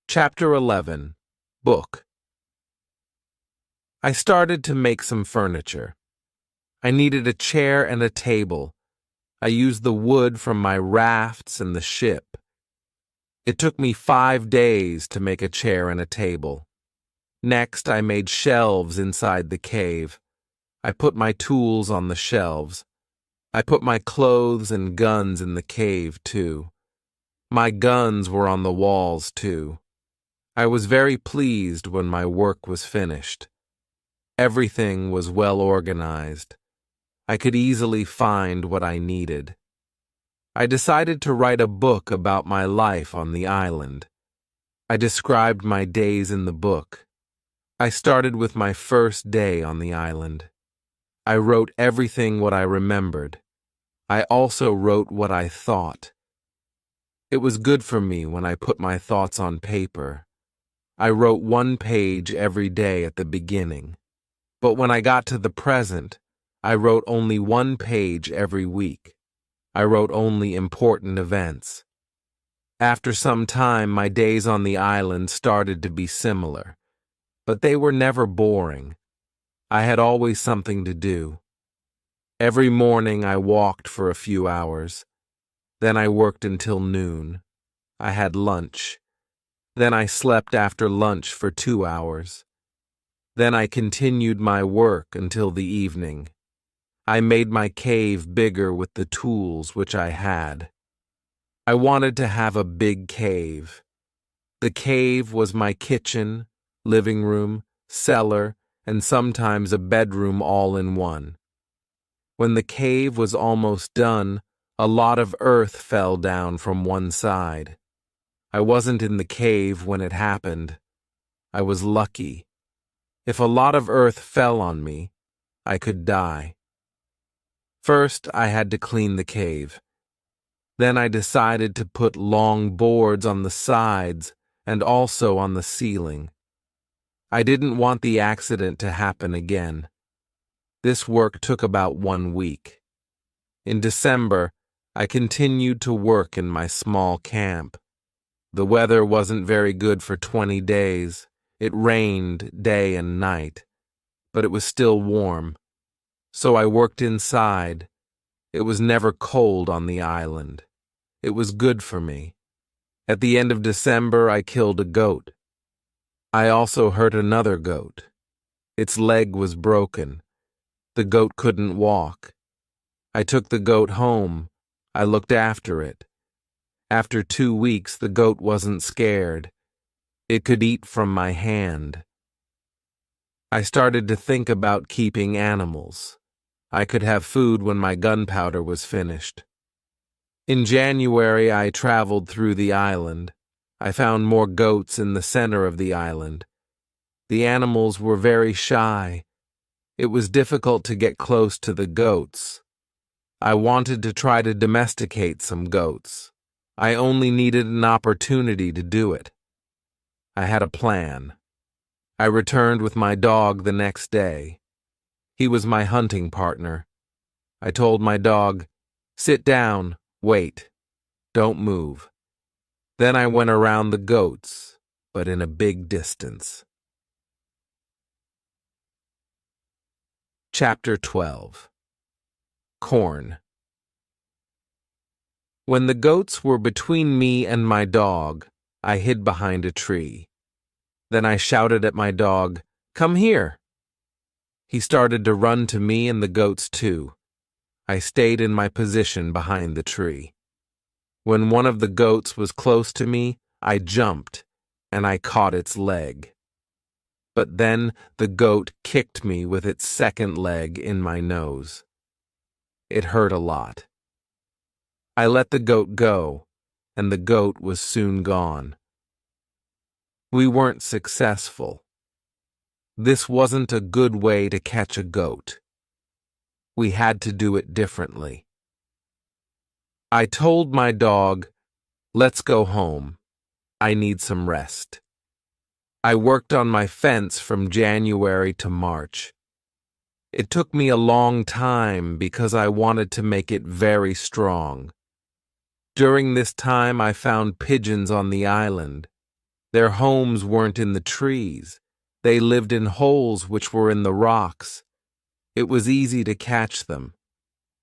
S1: Chapter 11. Book. I started to make some furniture. I needed a chair and a table. I used the wood from my rafts and the ship. It took me 5 days to make a chair and a table. Next, I made shelves inside the cave. I put my tools on the shelves. I put my clothes and guns in the cave, too. My guns were on the walls, too. I was very pleased when my work was finished. Everything was well organized. I could easily find what I needed. I decided to write a book about my life on the island. I described my days in the book. I started with my first day on the island. I wrote everything what I remembered. I also wrote what I thought. It was good for me when I put my thoughts on paper. I wrote 1 page every day at the beginning. But when I got to the present, I wrote only 1 page every week. I wrote only important events. After some time, my days on the island started to be similar, but they were never boring. I had always something to do. Every morning I walked for a few hours. Then I worked until noon. I had lunch. Then I slept after lunch for 2 hours. Then I continued my work until the evening. I made my cave bigger with the tools which I had. I wanted to have a big cave. The cave was my kitchen, living room, cellar, and sometimes a bedroom all in one. When the cave was almost done, a lot of earth fell down from one side. I wasn't in the cave when it happened. I was lucky. If a lot of earth fell on me, I could die. First, I had to clean the cave. Then I decided to put long boards on the sides and also on the ceiling. I didn't want the accident to happen again. This work took about 1 week. In December, I continued to work in my small camp. The weather wasn't very good for 20 days. It rained day and night, but it was still warm. So I worked inside. It was never cold on the island. It was good for me. At the end of December, I killed a goat. I also hurt another goat. Its leg was broken. The goat couldn't walk. I took the goat home. I looked after it. After 2 weeks, the goat wasn't scared. It could eat from my hand. I started to think about keeping animals. I could have food when my gunpowder was finished. In January, I traveled through the island. I found more goats in the center of the island. The animals were very shy. It was difficult to get close to the goats. I wanted to try to domesticate some goats. I only needed an opportunity to do it. I had a plan. I returned with my dog the next day. He was my hunting partner. I told my dog, "Sit down, wait, don't move." Then I went around the goats, but in a big distance. Chapter 12. Corn. When the goats were between me and my dog, I hid behind a tree. Then I shouted at my dog, "Come here." He started to run to me and the goats too. I stayed in my position behind the tree. When one of the goats was close to me, I jumped, and I caught its leg. But then the goat kicked me with its second leg in my nose. It hurt a lot. I let the goat go, and the goat was soon gone. We weren't successful. This wasn't a good way to catch a goat. We had to do it differently. I told my dog, "Let's go home. I need some rest." I worked on my fence from January to March. It took me a long time because I wanted to make it very strong. During this time, I found pigeons on the island. Their homes weren't in the trees. They lived in holes which were in the rocks. It was easy to catch them.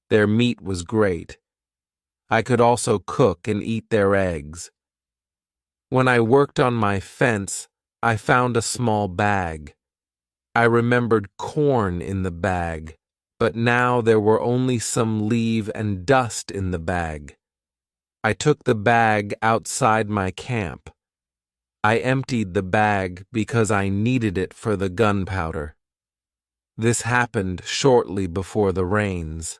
S1: Their meat was great. I could also cook and eat their eggs. When I worked on my fence, I found a small bag. I remembered corn in the bag, but now there were only some leaf and dust in the bag. I took the bag outside my camp. I emptied the bag because I needed it for the gunpowder. This happened shortly before the rains.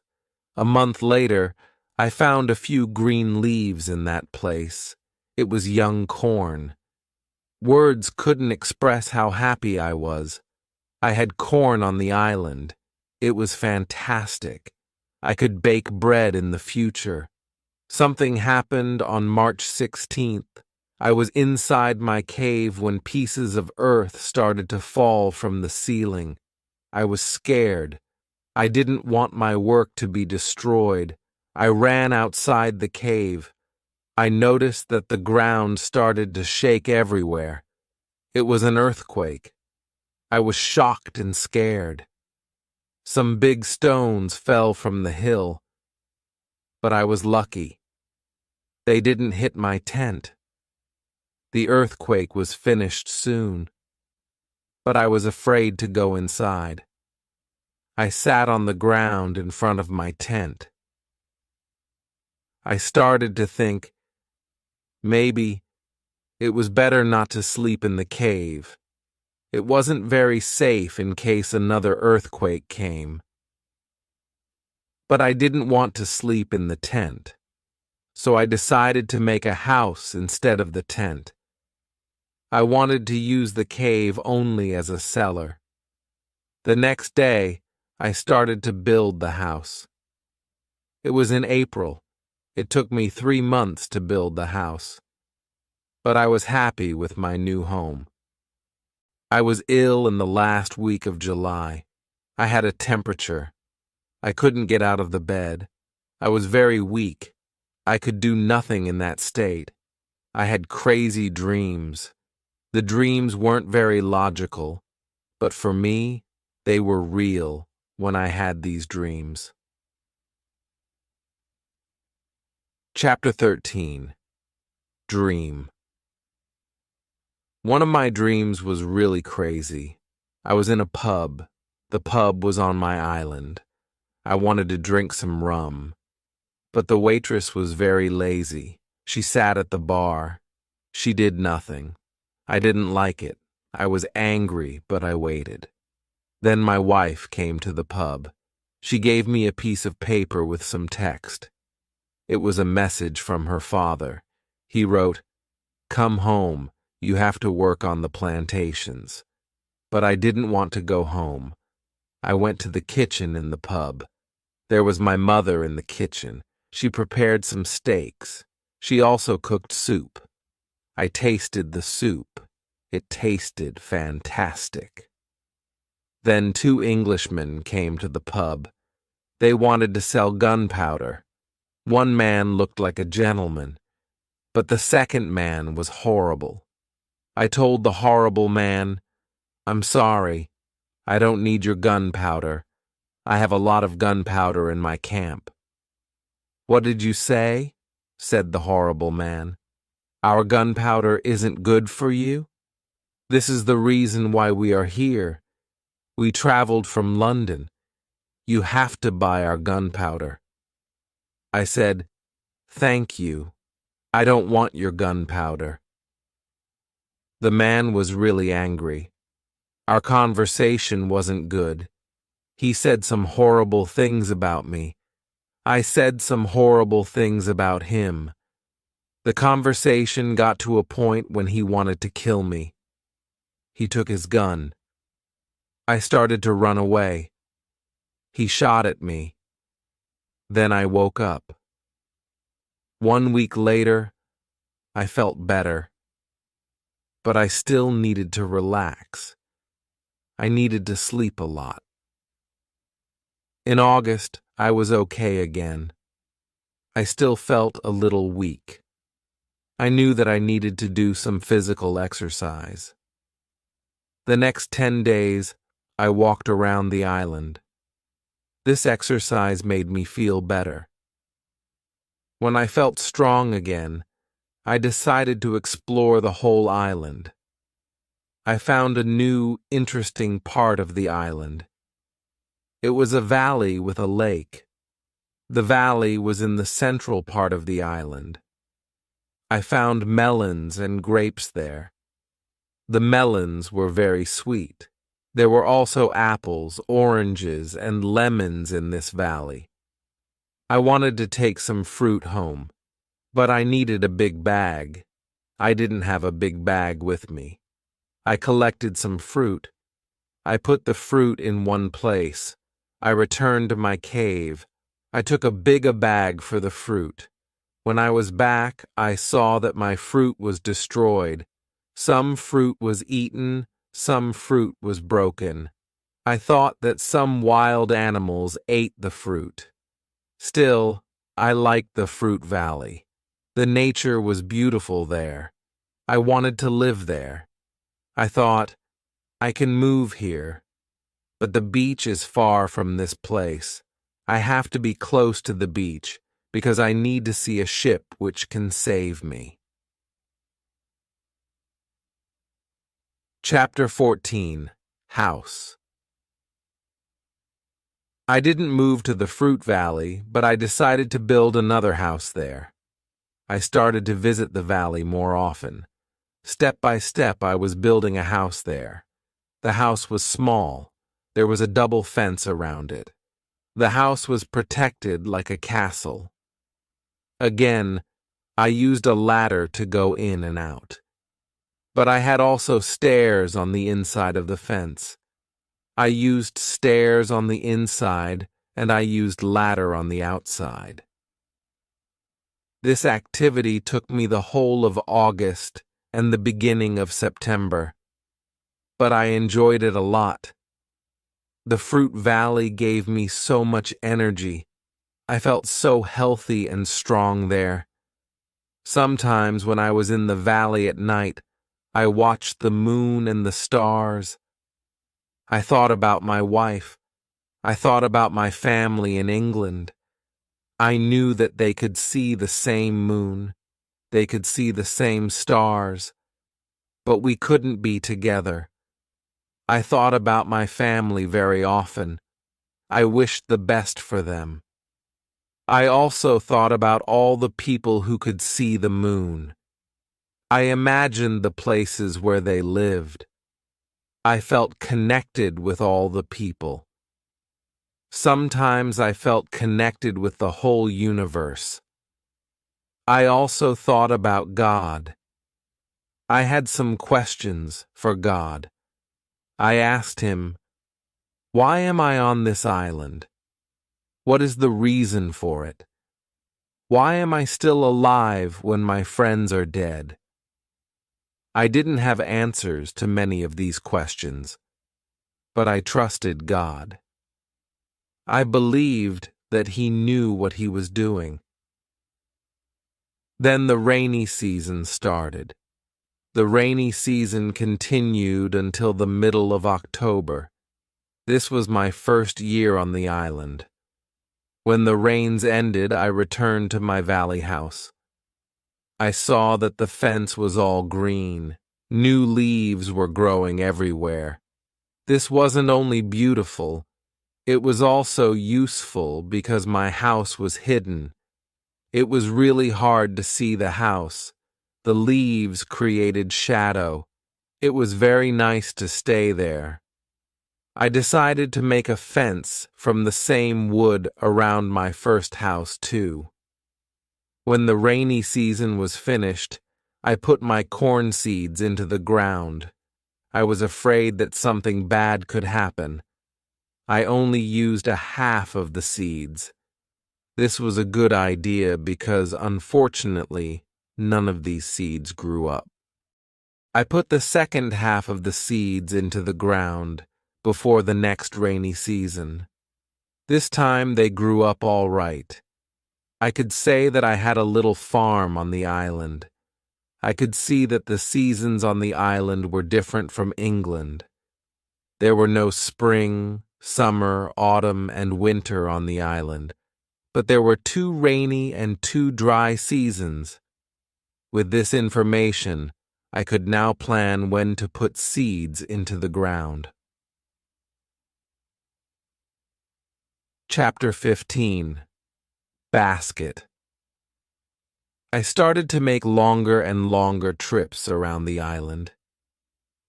S1: A month later, I found a few green leaves in that place. It was young corn. Words couldn't express how happy I was. I had corn on the island. It was fantastic. I could bake bread in the future. Something happened on March 16th. I was inside my cave when pieces of earth started to fall from the ceiling. I was scared. I didn't want my work to be destroyed. I ran outside the cave. I noticed that the ground started to shake everywhere. It was an earthquake. I was shocked and scared. Some big stones fell from the hill. But I was lucky. They didn't hit my tent. The earthquake was finished soon. But I was afraid to go inside. I sat on the ground in front of my tent. I started to think, maybe it was better not to sleep in the cave. It wasn't very safe in case another earthquake came. But I didn't want to sleep in the tent, so I decided to make a house instead of the tent. I wanted to use the cave only as a cellar. The next day, I started to build the house. It was in April. It took me 3 months to build the house. But I was happy with my new home. I was ill in the last week of July. I had a temperature. I couldn't get out of the bed. I was very weak. I could do nothing in that state. I had crazy dreams. The dreams weren't very logical, but for me, they were real when I had these dreams. Chapter 13. Dream. One of my dreams was really crazy. I was in a pub. The pub was on my island. I wanted to drink some rum. But the waitress was very lazy. She sat at the bar. She did nothing. I didn't like it. I was angry, but I waited. Then my wife came to the pub. She gave me a piece of paper with some text. It was a message from her father. He wrote, "Come home. You have to work on the plantations." But I didn't want to go home. I went to the kitchen in the pub. There was my mother in the kitchen. She prepared some steaks. She also cooked soup. I tasted the soup. It tasted fantastic. Then 2 Englishmen came to the pub. They wanted to sell gunpowder. One man looked like a gentleman, but the second man was horrible. I told the horrible man, "I'm sorry. I don't need your gunpowder. I have a lot of gunpowder in my camp." "What did you say?" said the horrible man. "Our gunpowder isn't good for you? This is the reason why we are here. We traveled from London. You have to buy our gunpowder." I said, "Thank you. I don't want your gunpowder." The man was really angry. Our conversation wasn't good. He said some horrible things about me. I said some horrible things about him. The conversation got to a point when he wanted to kill me. He took his gun. I started to run away. He shot at me. Then I woke up. 1 week later, I felt better. But I still needed to relax. I needed to sleep a lot. In August, I was okay again. I still felt a little weak. I knew that I needed to do some physical exercise. The next 10 days, I walked around the island. This exercise made me feel better. When I felt strong again, I decided to explore the whole island. I found a new, interesting part of the island. It was a valley with a lake. The valley was in the central part of the island. I found melons and grapes there. The melons were very sweet. There were also apples, oranges, and lemons in this valley. I wanted to take some fruit home, but I needed a big bag. I didn't have a big bag with me. I collected some fruit. I put the fruit in one place. I returned to my cave. I took a bigger bag for the fruit. When I was back, I saw that my fruit was destroyed. Some fruit was eaten, some fruit was broken. I thought that some wild animals ate the fruit. Still, I liked the fruit valley. The nature was beautiful there. I wanted to live there. I thought, I can move here. But the beach is far from this place. I have to be close to the beach because I need to see a ship which can save me. Chapter 14. House. I didn't move to the fruit valley, but I decided to build another house there. I started to visit the valley more often. Step by step, I was building a house there. The house was small. There was a double fence around it. The house was protected like a castle. Again, I used a ladder to go in and out. But I had also stairs on the inside of the fence. I used stairs on the inside, and I used ladder on the outside. This activity took me the whole of August and the beginning of September. But I enjoyed it a lot. The fruit valley gave me so much energy. I felt so healthy and strong there. Sometimes when I was in the valley at night, I watched the moon and the stars. I thought about my wife. I thought about my family in England. I knew that they could see the same moon. They could see the same stars, but we couldn't be together. I thought about my family very often. I wished the best for them. I also thought about all the people who could see the moon. I imagined the places where they lived. I felt connected with all the people. Sometimes I felt connected with the whole universe. I also thought about God. I had some questions for God. I asked him, "Why am I on this island? What is the reason for it? Why am I still alive when my friends are dead?" I didn't have answers to many of these questions, but I trusted God. I believed that He knew what He was doing. Then the rainy season started. The rainy season continued until the middle of October. This was my first year on the island. When the rains ended, I returned to my valley house. I saw that the fence was all green. New leaves were growing everywhere. This wasn't only beautiful, it was also useful because my house was hidden. It was really hard to see the house. The leaves created shadow. It was very nice to stay there. I decided to make a fence from the same wood around my first house, too. When the rainy season was finished, I put my corn seeds into the ground. I was afraid that something bad could happen. I only used a half of the seeds. This was a good idea because, unfortunately, none of these seeds grew up. I put the second half of the seeds into the ground before the next rainy season. This time they grew up all right. I could say that I had a little farm on the island. I could see that the seasons on the island were different from England. There were no spring, summer, autumn, and winter on the island, but there were 2 rainy and 2 dry seasons. With this information, I could now plan when to put seeds into the ground. Chapter 15. Basket. I started to make longer and longer trips around the island.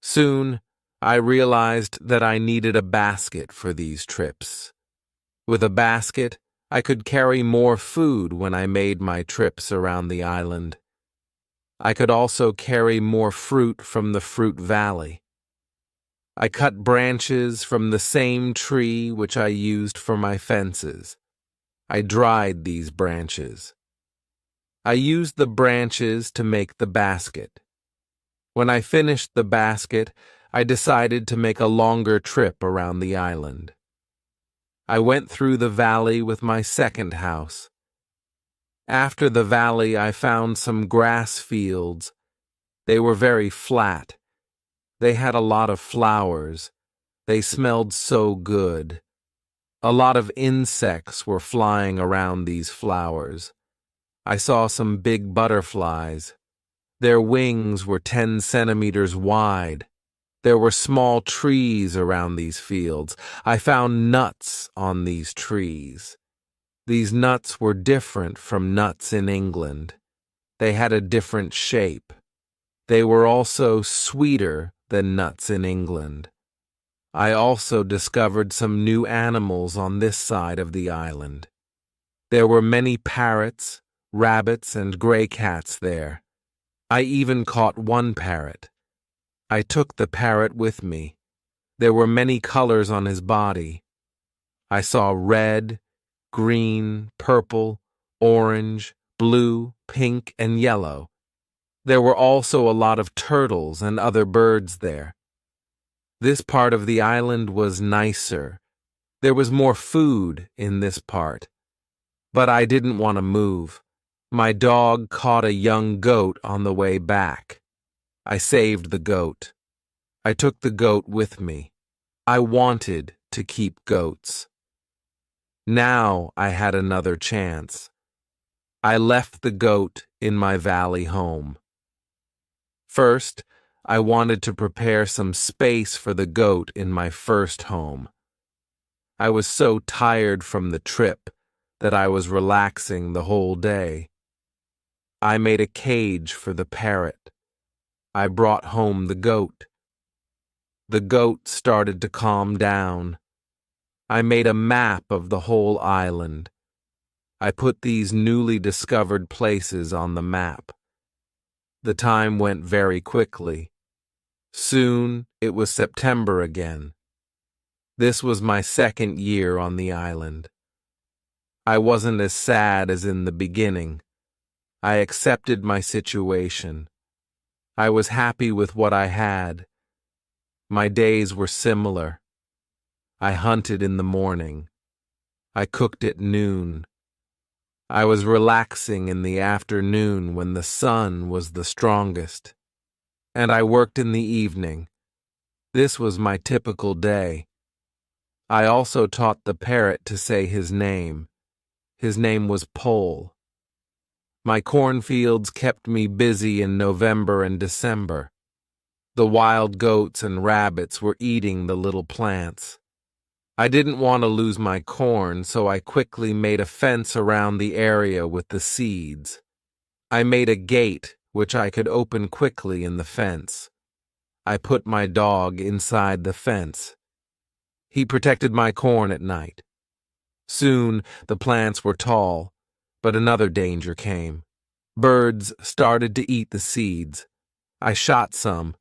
S1: Soon, I realized that I needed a basket for these trips. With a basket, I could carry more food when I made my trips around the island. I could also carry more fruit from the fruit valley. I cut branches from the same tree which I used for my fences. I dried these branches. I used the branches to make the basket. When I finished the basket, I decided to make a longer trip around the island. I went through the valley with my second house. After the valley, I found some grass fields. They were very flat. They had a lot of flowers. They smelled so good. A lot of insects were flying around these flowers. I saw some big butterflies. Their wings were 10 centimeters wide. There were small trees around these fields. I found nuts on these trees. These nuts were different from nuts in England. They had a different shape. They were also sweeter than nuts in England. I also discovered some new animals on this side of the island. There were many parrots, rabbits, and gray cats there. I even caught one parrot. I took the parrot with me. There were many colors on his body. I saw red, green, purple, orange, blue, pink, and yellow. There were also a lot of turtles and other birds there. This part of the island was nicer. There was more food in this part. But I didn't want to move. My dog caught a young goat on the way back. I saved the goat. I took the goat with me. I wanted to keep goats. Now I had another chance. I left the goat in my valley home. First, I wanted to prepare some space for the goat in my first home. I was so tired from the trip that I was relaxing the whole day. I made a cage for the parrot. I brought home the goat. The goat started to calm down. I made a map of the whole island. I put these newly discovered places on the map. The time went very quickly. Soon it was September again. This was my second year on the island. I wasn't as sad as in the beginning. I accepted my situation. I was happy with what I had. My days were similar. I hunted in the morning. I cooked at noon. I was relaxing in the afternoon when the sun was the strongest. And I worked in the evening. This was my typical day. I also taught the parrot to say his name. His name was Pole. My cornfields kept me busy in November and December. The wild goats and rabbits were eating the little plants. I didn't want to lose my corn, so I quickly made a fence around the area with the seeds. I made a gate which I could open quickly in the fence. I put my dog inside the fence. He protected my corn at night. Soon the plants were tall, but another danger came. Birds started to eat the seeds. I shot some,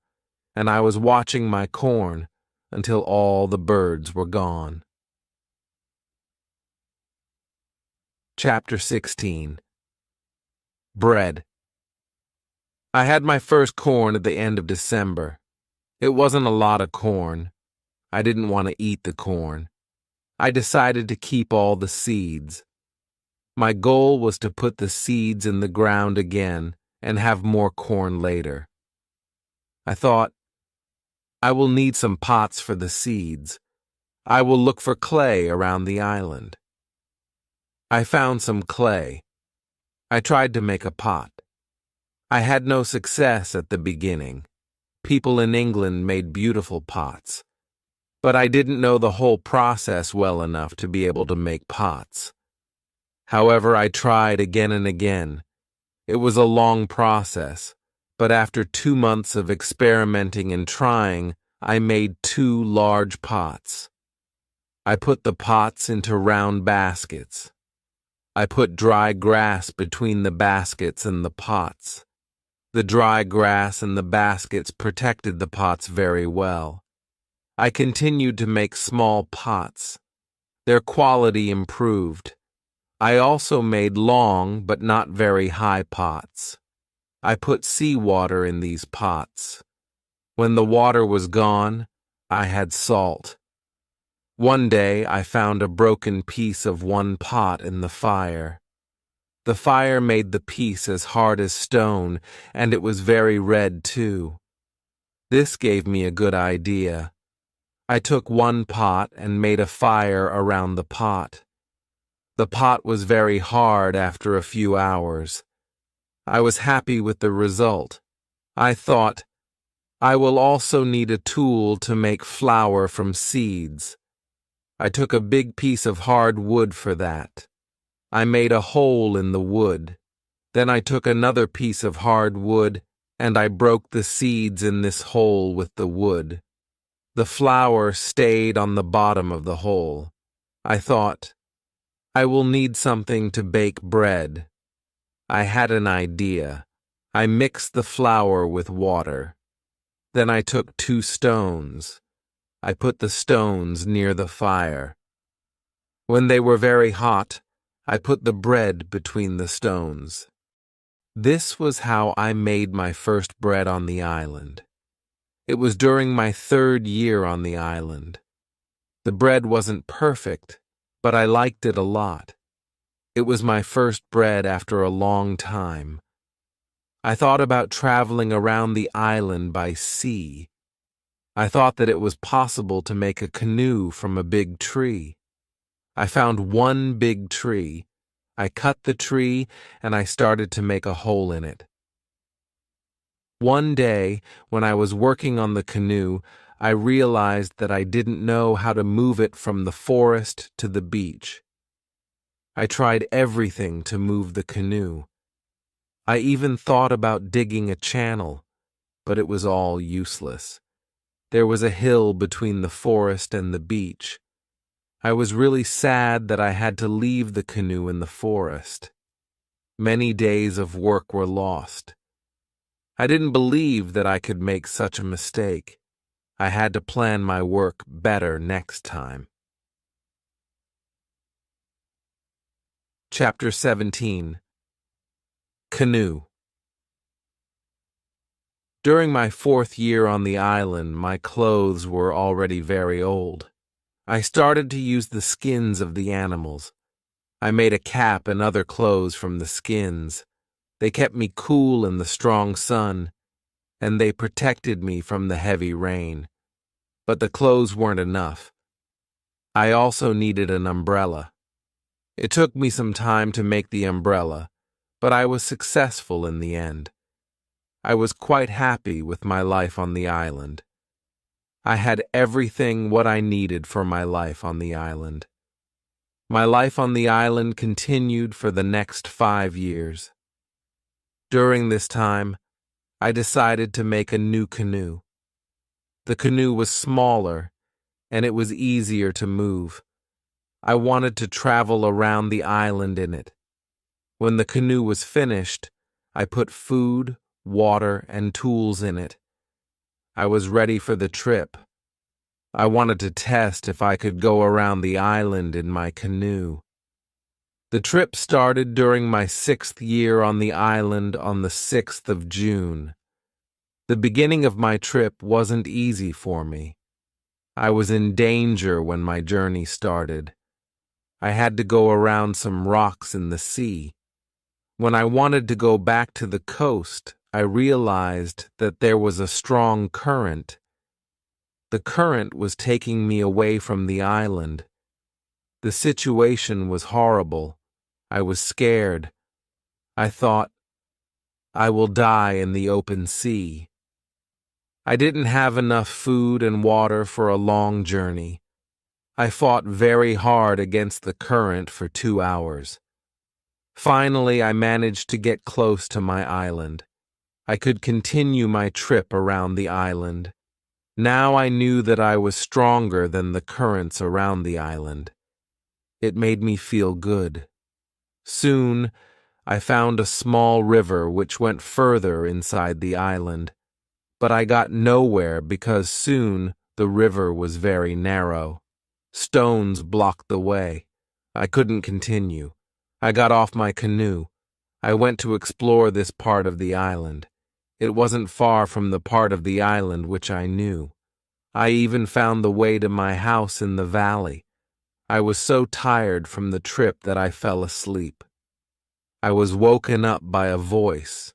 S1: and I was watching my corn until all the birds were gone. Chapter 16. Bread. I had my first corn at the end of December. It wasn't a lot of corn. I didn't want to eat the corn. I decided to keep all the seeds. My goal was to put the seeds in the ground again and have more corn later. I thought, I will need some pots for the seeds. I will look for clay around the island. I found some clay. I tried to make a pot. I had no success at the beginning. People in England made beautiful pots. But I didn't know the whole process well enough to be able to make pots. However, I tried again and again. It was a long process, but after 2 months of experimenting and trying, I made 2 large pots. I put the pots into round baskets. I put dry grass between the baskets and the pots. The dry grass and the baskets protected the pots very well. I continued to make small pots. Their quality improved. I also made long but not very high pots. I put seawater in these pots. When the water was gone, I had salt. One day I found a broken piece of one pot in the fire. The fire made the piece as hard as stone, and it was very red too. This gave me a good idea. I took one pot and made a fire around the pot. The pot was very hard after a few hours. I was happy with the result. I thought, I will also need a tool to make flour from seeds. I took a big piece of hard wood for that. I made a hole in the wood. Then I took another piece of hard wood and I broke the seeds in this hole with the wood. The flour stayed on the bottom of the hole. I thought, I will need something to bake bread. I had an idea. I mixed the flour with water. Then I took 2 stones. I put the stones near the fire. When they were very hot, I put the bread between the stones. This was how I made my first bread on the island. It was during my 3rd year on the island. The bread wasn't perfect, but I liked it a lot. It was my first bread after a long time. I thought about traveling around the island by sea. I thought that it was possible to make a canoe from a big tree. I found one big tree. I cut the tree and I started to make a hole in it. One day, when I was working on the canoe, I realized that I didn't know how to move it from the forest to the beach. I tried everything to move the canoe. I even thought about digging a channel, but it was all useless. There was a hill between the forest and the beach. I was really sad that I had to leave the canoe in the forest. Many days of work were lost. I didn't believe that I could make such a mistake. I had to plan my work better next time. Chapter 17. Canoe. During my 4th year on the island, my clothes were already very old. I started to use the skins of the animals. I made a cap and other clothes from the skins. They kept me cool in the strong sun, and they protected me from the heavy rain. But the clothes weren't enough. I also needed an umbrella. It took me some time to make the umbrella, but I was successful in the end. I was quite happy with my life on the island. I had everything what I needed for my life on the island. My life on the island continued for the next 5 years. During this time, I decided to make a new canoe. The canoe was smaller, and it was easier to move. I wanted to travel around the island in it. When the canoe was finished, I put food, water, and tools in it. I was ready for the trip. I wanted to test if I could go around the island in my canoe. The trip started during my 6th year on the island on the 6th of June. The beginning of my trip wasn't easy for me. I was in danger when my journey started. I had to go around some rocks in the sea. When I wanted to go back to the coast, I realized that there was a strong current. The current was taking me away from the island. The situation was horrible. I was scared. I thought, I will die in the open sea. I didn't have enough food and water for a long journey. I fought very hard against the current for 2 hours. Finally, I managed to get close to my island. I could continue my trip around the island. Now I knew that I was stronger than the currents around the island. It made me feel good. Soon, I found a small river which went further inside the island. But I got nowhere because soon the river was very narrow. Stones blocked the way. I couldn't continue. I got off my canoe. I went to explore this part of the island. It wasn't far from the part of the island which I knew. I even found the way to my house in the valley. I was so tired from the trip that I fell asleep. I was woken up by a voice.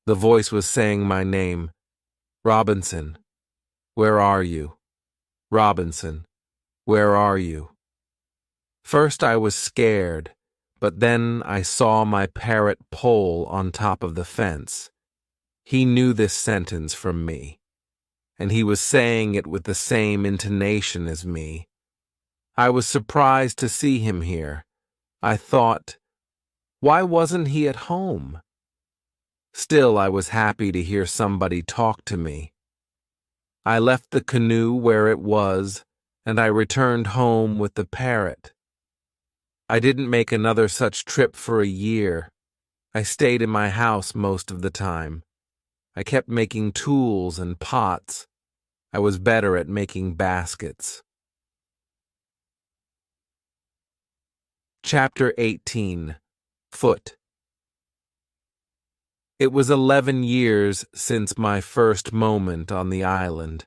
S1: The voice was saying my name. Robinson, where are you? Robinson, where are you? First I was scared, but then I saw my parrot Pole on top of the fence. He knew this sentence from me, and he was saying it with the same intonation as me. I was surprised to see him here. I thought, why wasn't he at home? Still, I was happy to hear somebody talk to me. I left the canoe where it was, and I returned home with the parrot. I didn't make another such trip for a year. I stayed in my house most of the time. I kept making tools and pots. I was better at making baskets. Chapter 18. Foot. It was 11 years since my first moment on the island.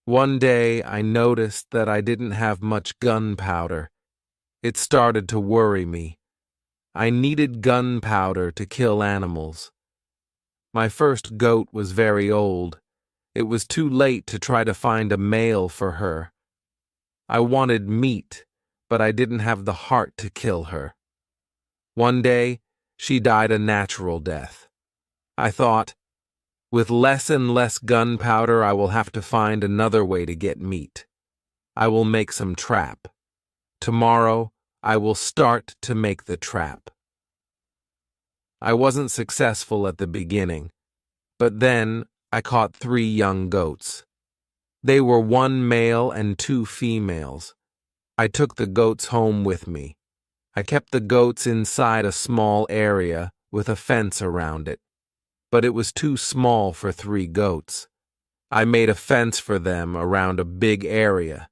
S1: One day I noticed that I didn't have much gunpowder. It started to worry me. I needed gunpowder to kill animals. My first goat was very old. It was too late to try to find a male for her. I wanted meat, but I didn't have the heart to kill her. One day, she died a natural death. I thought, with less and less gunpowder, I will have to find another way to get meat. I will make some trap. Tomorrow, I will start to make the trap. I wasn't successful at the beginning, but then I caught 3 young goats. They were 1 male and 2 females. I took the goats home with me. I kept the goats inside a small area with a fence around it, but it was too small for 3 goats. I made a fence for them around a big area.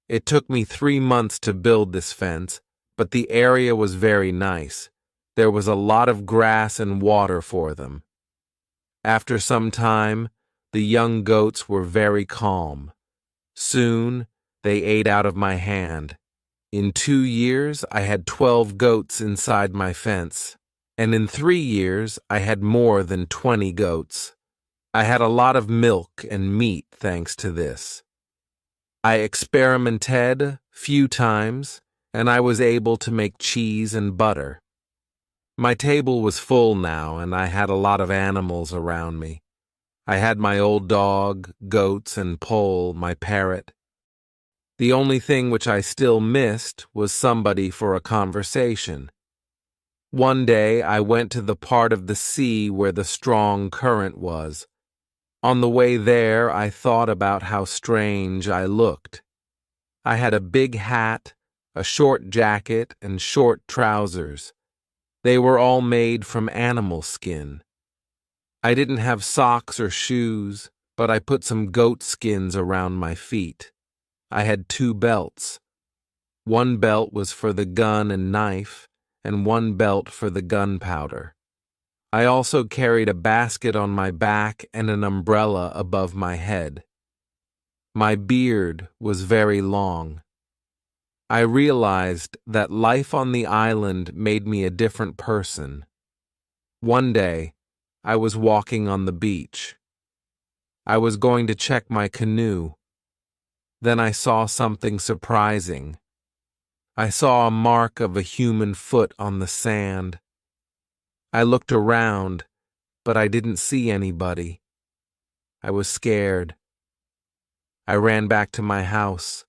S1: It took me 3 months to build this fence, but the area was very nice. There was a lot of grass and water for them. After some time, the young goats were very calm. Soon, they ate out of my hand. In 2 years, I had 12 goats inside my fence, and in 3 years, I had more than 20 goats. I had a lot of milk and meat thanks to this. I experimented few times, and I was able to make cheese and butter. My table was full now, and I had a lot of animals around me. I had my old dog, goats, and Pole, my parrot. The only thing which I still missed was somebody for a conversation. One day I went to the part of the sea where the strong current was. On the way there, I thought about how strange I looked. I had a big hat, a short jacket, and short trousers. They were all made from animal skin. I didn't have socks or shoes, but I put some goat skins around my feet. I had 2 belts. 1 belt was for the gun and knife, and 1 belt for the gunpowder. I also carried a basket on my back and an umbrella above my head. My beard was very long. I realized that life on the island made me a different person. One day, I was walking on the beach. I was going to check my canoe. Then I saw something surprising. I saw a mark of a human foot on the sand. I looked around, but I didn't see anybody. I was scared. I ran back to my house.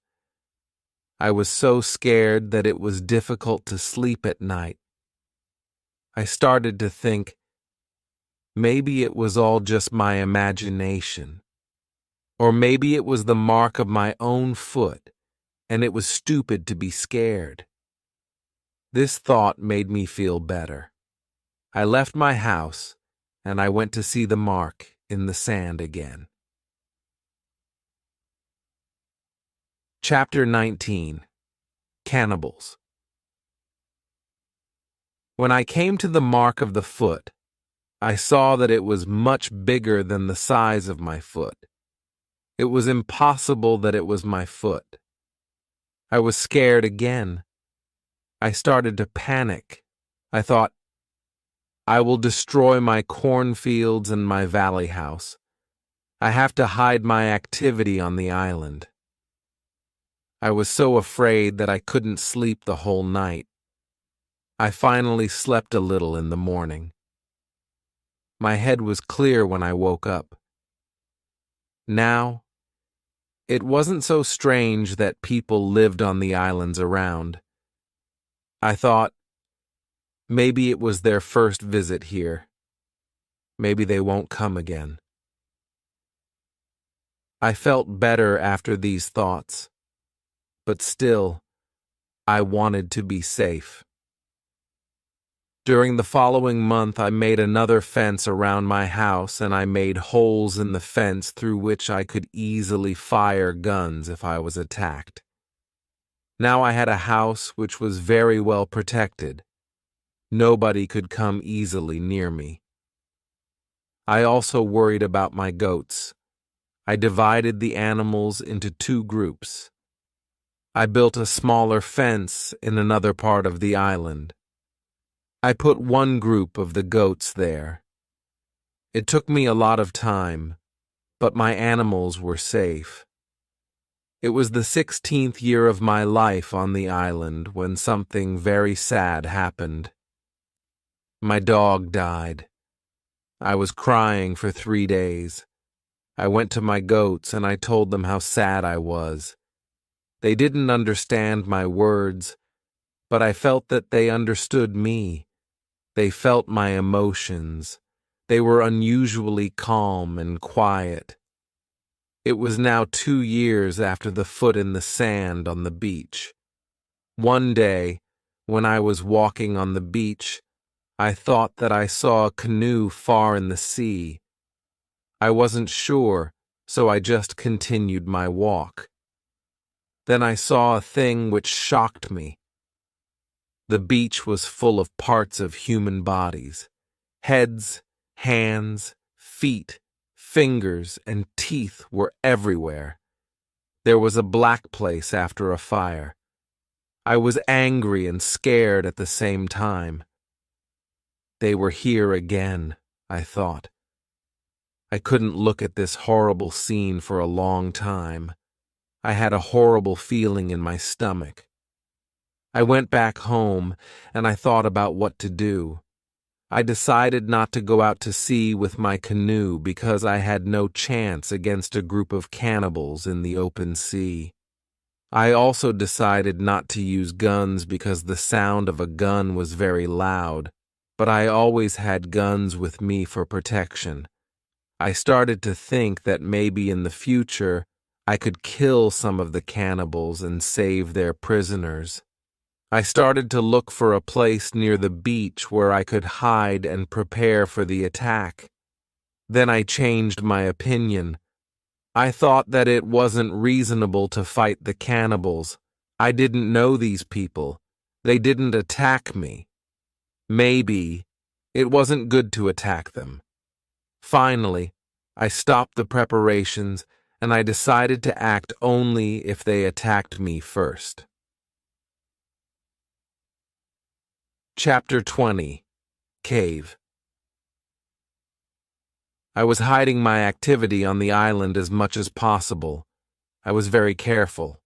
S1: I was so scared that it was difficult to sleep at night. I started to think, maybe it was all just my imagination. Or maybe it was the mark of my own foot, and it was stupid to be scared. This thought made me feel better. I left my house, and I went to see the mark in the sand again. Chapter 19. Cannibals. When I came to the mark of the foot, I saw that it was much bigger than the size of my foot. It was impossible that it was my foot. I was scared again. I started to panic. I thought, I will destroy my cornfields and my valley house. I have to hide my activity on the island. I was so afraid that I couldn't sleep the whole night. I finally slept a little in the morning. My head was clear when I woke up. Now, it wasn't so strange that people lived on the islands around. I thought, maybe it was their first visit here. Maybe they won't come again. I felt better after these thoughts. But still, I wanted to be safe. During the following month, I made another fence around my house, and I made holes in the fence through which I could easily fire guns if I was attacked. Now I had a house which was very well protected. Nobody could come easily near me. I also worried about my goats. I divided the animals into 2 groups. I built a smaller fence in another part of the island. I put 1 group of the goats there. It took me a lot of time, but my animals were safe. It was the 16th year of my life on the island when something very sad happened. My dog died. I was crying for 3 days. I went to my goats and I told them how sad I was. They didn't understand my words, but I felt that they understood me. They felt my emotions. They were unusually calm and quiet. It was now 2 years after the foot in the sand on the beach. One day, when I was walking on the beach, I thought that I saw a canoe far in the sea. I wasn't sure, so I just continued my walk. Then I saw a thing which shocked me. The beach was full of parts of human bodies. Heads, hands, feet, fingers, and teeth were everywhere. There was a black place after a fire. I was angry and scared at the same time. They were here again, I thought. I couldn't look at this horrible scene for a long time. I had a horrible feeling in my stomach. I went back home and I thought about what to do. I decided not to go out to sea with my canoe because I had no chance against a group of cannibals in the open sea. I also decided not to use guns because the sound of a gun was very loud, but I always had guns with me for protection. I started to think that maybe in the future I could kill some of the cannibals and save their prisoners. I started to look for a place near the beach where I could hide and prepare for the attack. Then I changed my opinion. I thought that it wasn't reasonable to fight the cannibals. I didn't know these people. They didn't attack me. Maybe it wasn't good to attack them. Finally, I stopped the preparations and I decided to act only if they attacked me first. Chapter 20. Cave. I was hiding my activity on the island as much as possible. I was very careful.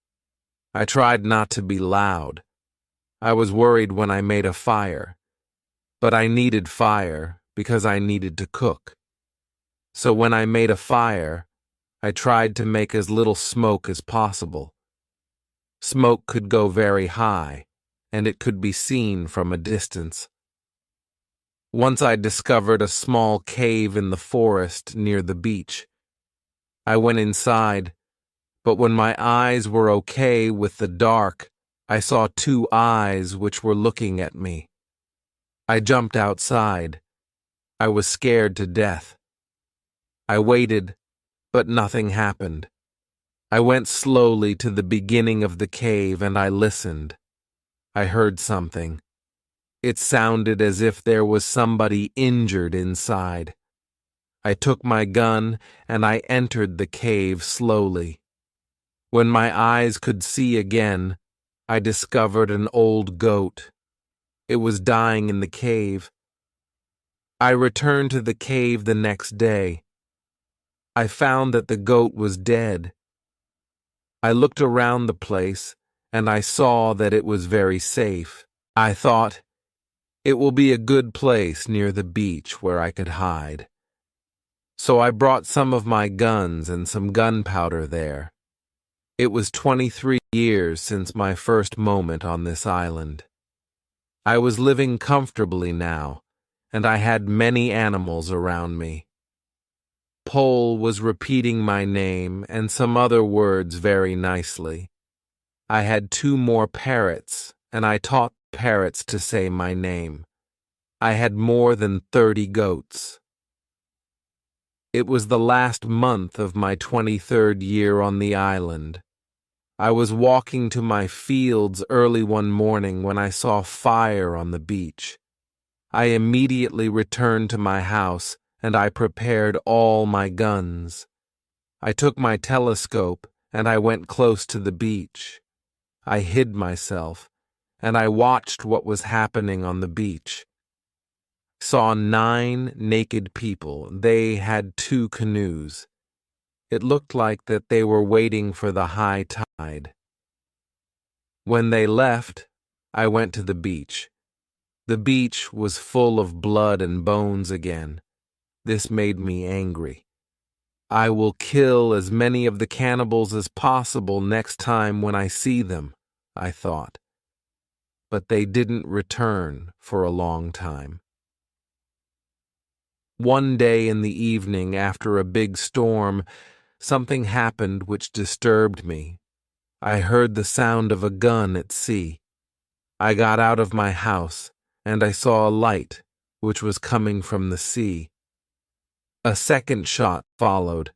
S1: I tried not to be loud. I was worried when I made a fire. But I needed fire because I needed to cook. So when I made a fire, I tried to make as little smoke as possible. Smoke could go very high, and it could be seen from a distance. Once I discovered a small cave in the forest near the beach. I went inside, but when my eyes were okay with the dark, I saw 2 eyes which were looking at me. I jumped outside. I was scared to death. I waited, but nothing happened. I went slowly to the beginning of the cave and I listened. I heard something. It sounded as if there was somebody injured inside. I took my gun and I entered the cave slowly. When my eyes could see again, I discovered an old goat. It was dying in the cave. I returned to the cave the next day. I found that the goat was dead. I looked around the place and I saw that it was very safe. I thought, it will be a good place near the beach where I could hide. So I brought some of my guns and some gunpowder there. It was 23 years since my first moment on this island. I was living comfortably now, and I had many animals around me. Pole was repeating my name and some other words very nicely. I had 2 more parrots, and I taught parrots to say my name. I had more than 30 goats. It was the last month of my 23rd year on the island. I was walking to my fields early one morning when I saw fire on the beach. I immediately returned to my house and I prepared all my guns. I took my telescope and I went close to the beach. I hid myself and I watched what was happening on the beach. Saw 9 naked people. They had 2 canoes. It looked like that they were waiting for the high tide. When they left, I went to the beach. The beach was full of blood and bones again. This made me angry. I will kill as many of the cannibals as possible next time when I see them, I thought. But they didn't return for a long time. One day in the evening after a big storm, something happened which disturbed me. I heard the sound of a gun at sea. I got out of my house, and I saw a light which was coming from the sea. A second shot followed.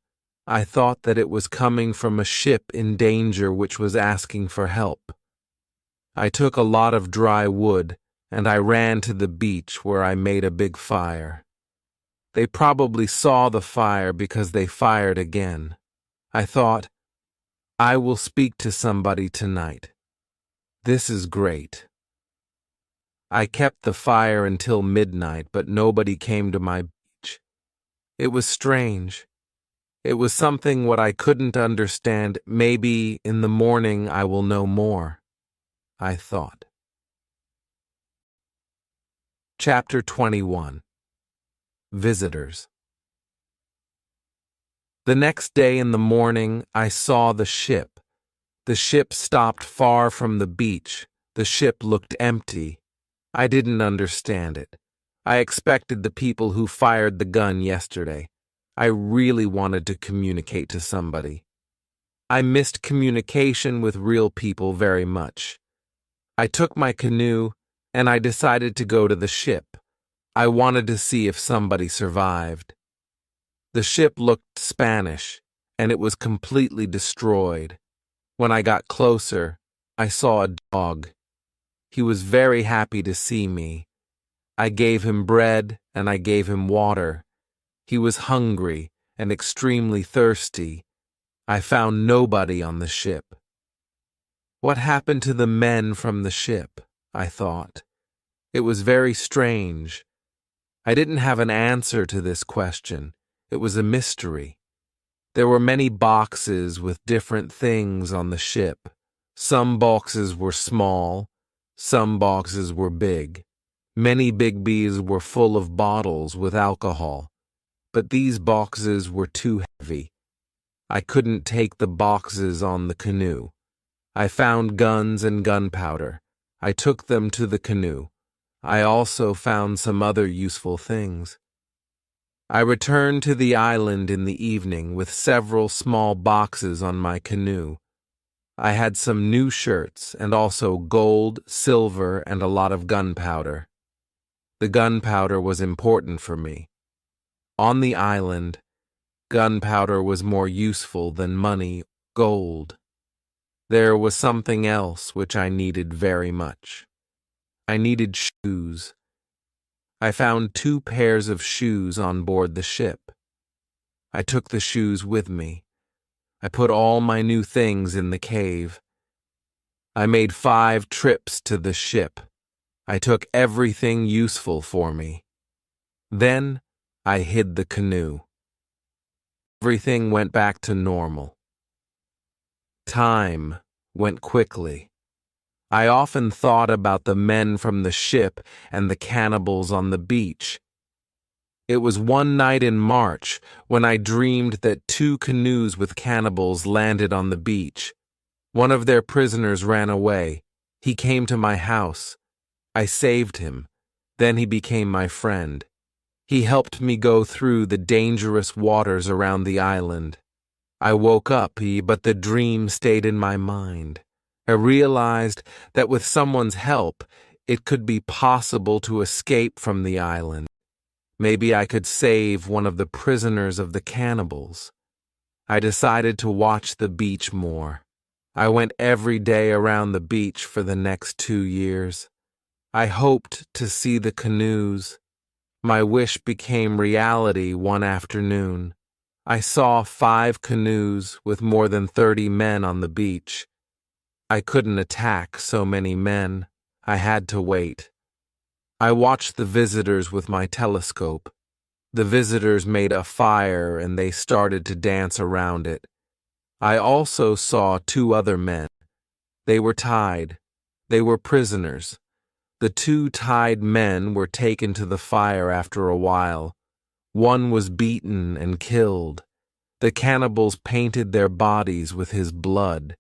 S1: I thought that it was coming from a ship in danger which was asking for help. I took a lot of dry wood, and I ran to the beach where I made a big fire. They probably saw the fire because they fired again. I thought, I will speak to somebody tonight. This is great. I kept the fire until midnight, but nobody came to my beach. It was strange. It was something what I couldn't understand. Maybe in the morning I will know more, I thought. Chapter 21. Visitors. The next day in the morning, I saw the ship. The ship stopped far from the beach. The ship looked empty. I didn't understand it. I expected the people who fired the gun yesterday. I really wanted to communicate to somebody. I missed communication with real people very much. I took my canoe, and I decided to go to the ship. I wanted to see if somebody survived. The ship looked Spanish, and it was completely destroyed. When I got closer, I saw a dog. He was very happy to see me. I gave him bread, and I gave him water. He was hungry and extremely thirsty. I found nobody on the ship. What happened to the men from the ship? I thought. It was very strange. I didn't have an answer to this question. It was a mystery. There were many boxes with different things on the ship. Some boxes were small, some boxes were big. Many big bees were full of bottles with alcohol, but these boxes were too heavy. I couldn't take the boxes on the canoe. I found guns and gunpowder. I took them to the canoe. I also found some other useful things. I returned to the island in the evening with several small boxes on my canoe. I had some new shirts and also gold, silver, and a lot of gunpowder. The gunpowder was important for me. On the island, gunpowder was more useful than money, gold. There was something else which I needed very much. I needed shoes. I found 2 pairs of shoes on board the ship. I took the shoes with me. I put all my new things in the cave. I made 5 trips to the ship. I took everything useful for me. Then I hid the canoe. Everything went back to normal. Time went quickly. I often thought about the men from the ship and the cannibals on the beach. It was one night in March when I dreamed that 2 canoes with cannibals landed on the beach. One of their prisoners ran away. He came to my house. I saved him. Then he became my friend. He helped me go through the dangerous waters around the island. I woke up, but the dream stayed in my mind. I realized that with someone's help, it could be possible to escape from the island. Maybe I could save one of the prisoners of the cannibals. I decided to watch the beach more. I went every day around the beach for the next 2 years. I hoped to see the canoes. My wish became reality one afternoon. I saw 5 canoes with more than 30 men on the beach. I couldn't attack so many men. I had to wait. I watched the visitors with my telescope. The visitors made a fire and they started to dance around it. I also saw 2 other men. They were tied. They were prisoners. The two tied men were taken to the fire after a while. One was beaten and killed. The cannibals painted their bodies with his blood.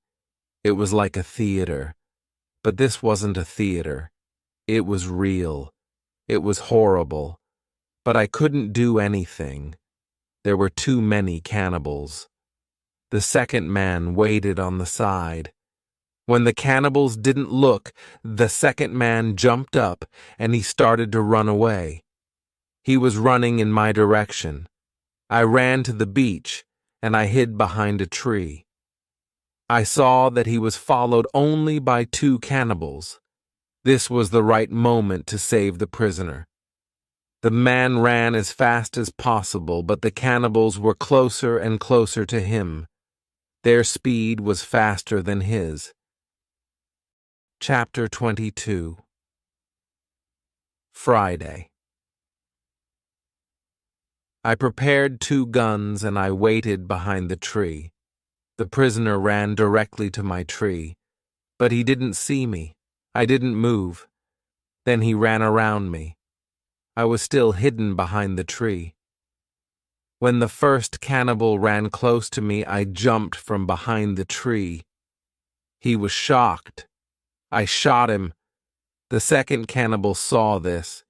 S1: It was like a theater. But this wasn't a theater. It was real. It was horrible. But I couldn't do anything. There were too many cannibals. The second man waited on the side. When the cannibals didn't look, the second man jumped up and he started to run away. He was running in my direction. I ran to the beach and I hid behind a tree. I saw that he was followed only by two cannibals. This was the right moment to save the prisoner. The man ran as fast as possible, but the cannibals were closer and closer to him. Their speed was faster than his. Chapter 22. Friday. I prepared 2 guns and I waited behind the tree. The prisoner ran directly to my tree, but he didn't see me. I didn't move. Then he ran around me. I was still hidden behind the tree. When the first cannibal ran close to me, I jumped from behind the tree. He was shocked. I shot him. The second cannibal saw this.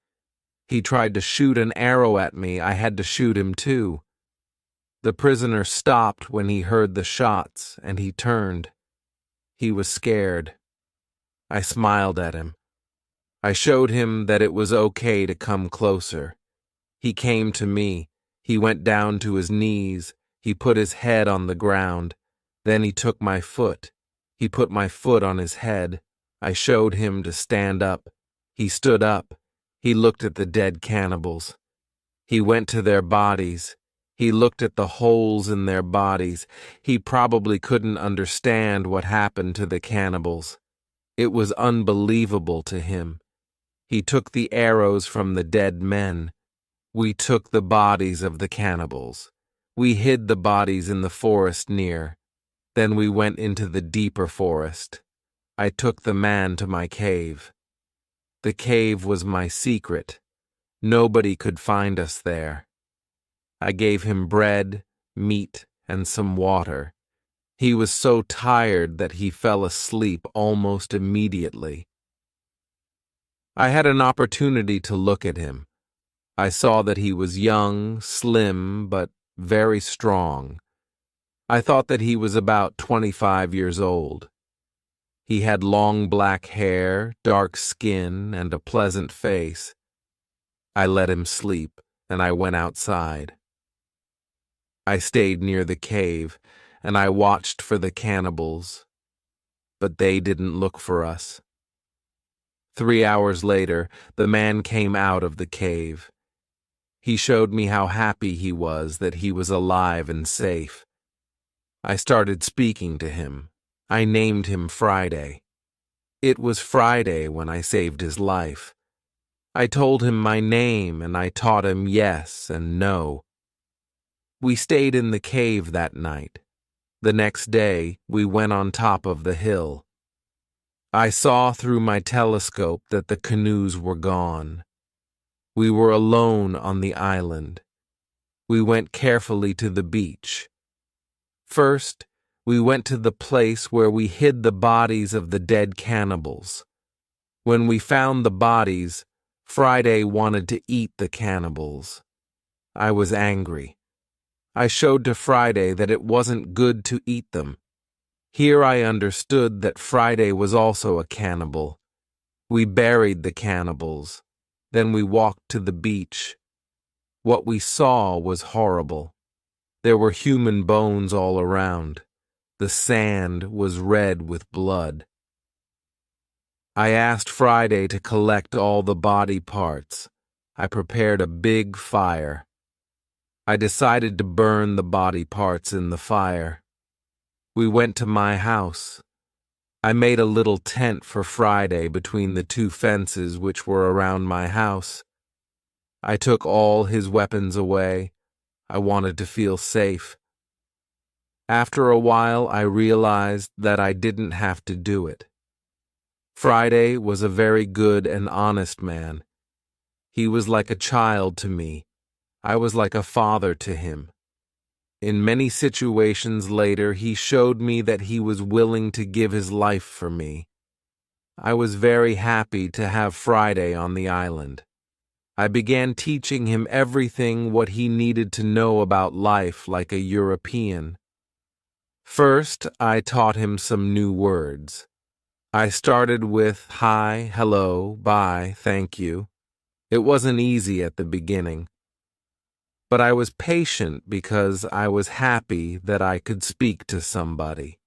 S1: He tried to shoot an arrow at me. I had to shoot him too. The prisoner stopped when he heard the shots, and he turned. He was scared. I smiled at him. I showed him that it was okay to come closer. He came to me. He went down to his knees. He put his head on the ground. Then he took my foot. He put my foot on his head. I showed him to stand up. He stood up. He looked at the dead cannibals. He went to their bodies. He looked at the holes in their bodies. He probably couldn't understand what happened to the cannibals. It was unbelievable to him. He took the arrows from the dead men. We took the bodies of the cannibals. We hid the bodies in the forest near. Then we went into the deeper forest. I took the man to my cave. The cave was my secret. Nobody could find us there. I gave him bread, meat, and some water. He was so tired that he fell asleep almost immediately. I had an opportunity to look at him. I saw that he was young, slim, but very strong. I thought that he was about 25 years old. He had long black hair, dark skin, and a pleasant face. I let him sleep, and I went outside. I stayed near the cave, and I watched for the cannibals, but they didn't look for us. 3 hours later, the man came out of the cave. He showed me how happy he was that he was alive and safe. I started speaking to him. I named him Friday. It was Friday when I saved his life. I told him my name and I taught him yes and no. We stayed in the cave that night. The next day, we went on top of the hill. I saw through my telescope that the canoes were gone. We were alone on the island. We went carefully to the beach. First, we went to the place where we hid the bodies of the dead cannibals. When we found the bodies, Friday wanted to eat the cannibals. I was angry. I showed to Friday that it wasn't good to eat them. Here I understood that Friday was also a cannibal. We buried the cannibals. Then we walked to the beach. What we saw was horrible. There were human bones all around. The sand was red with blood. I asked Friday to collect all the body parts. I prepared a big fire. I decided to burn the body parts in the fire. We went to my house. I made a little tent for Friday between the 2 fences which were around my house. I took all his weapons away. I wanted to feel safe. After a while, I realized that I didn't have to do it. Friday was a very good and honest man. He was like a child to me. I was like a father to him. In many situations later, he showed me that he was willing to give his life for me. I was very happy to have Friday on the island. I began teaching him everything what he needed to know about life like a European. First, I taught him some new words. I started with hi, hello, bye, thank you. It wasn't easy at the beginning. But I was patient because I was happy that I could speak to somebody.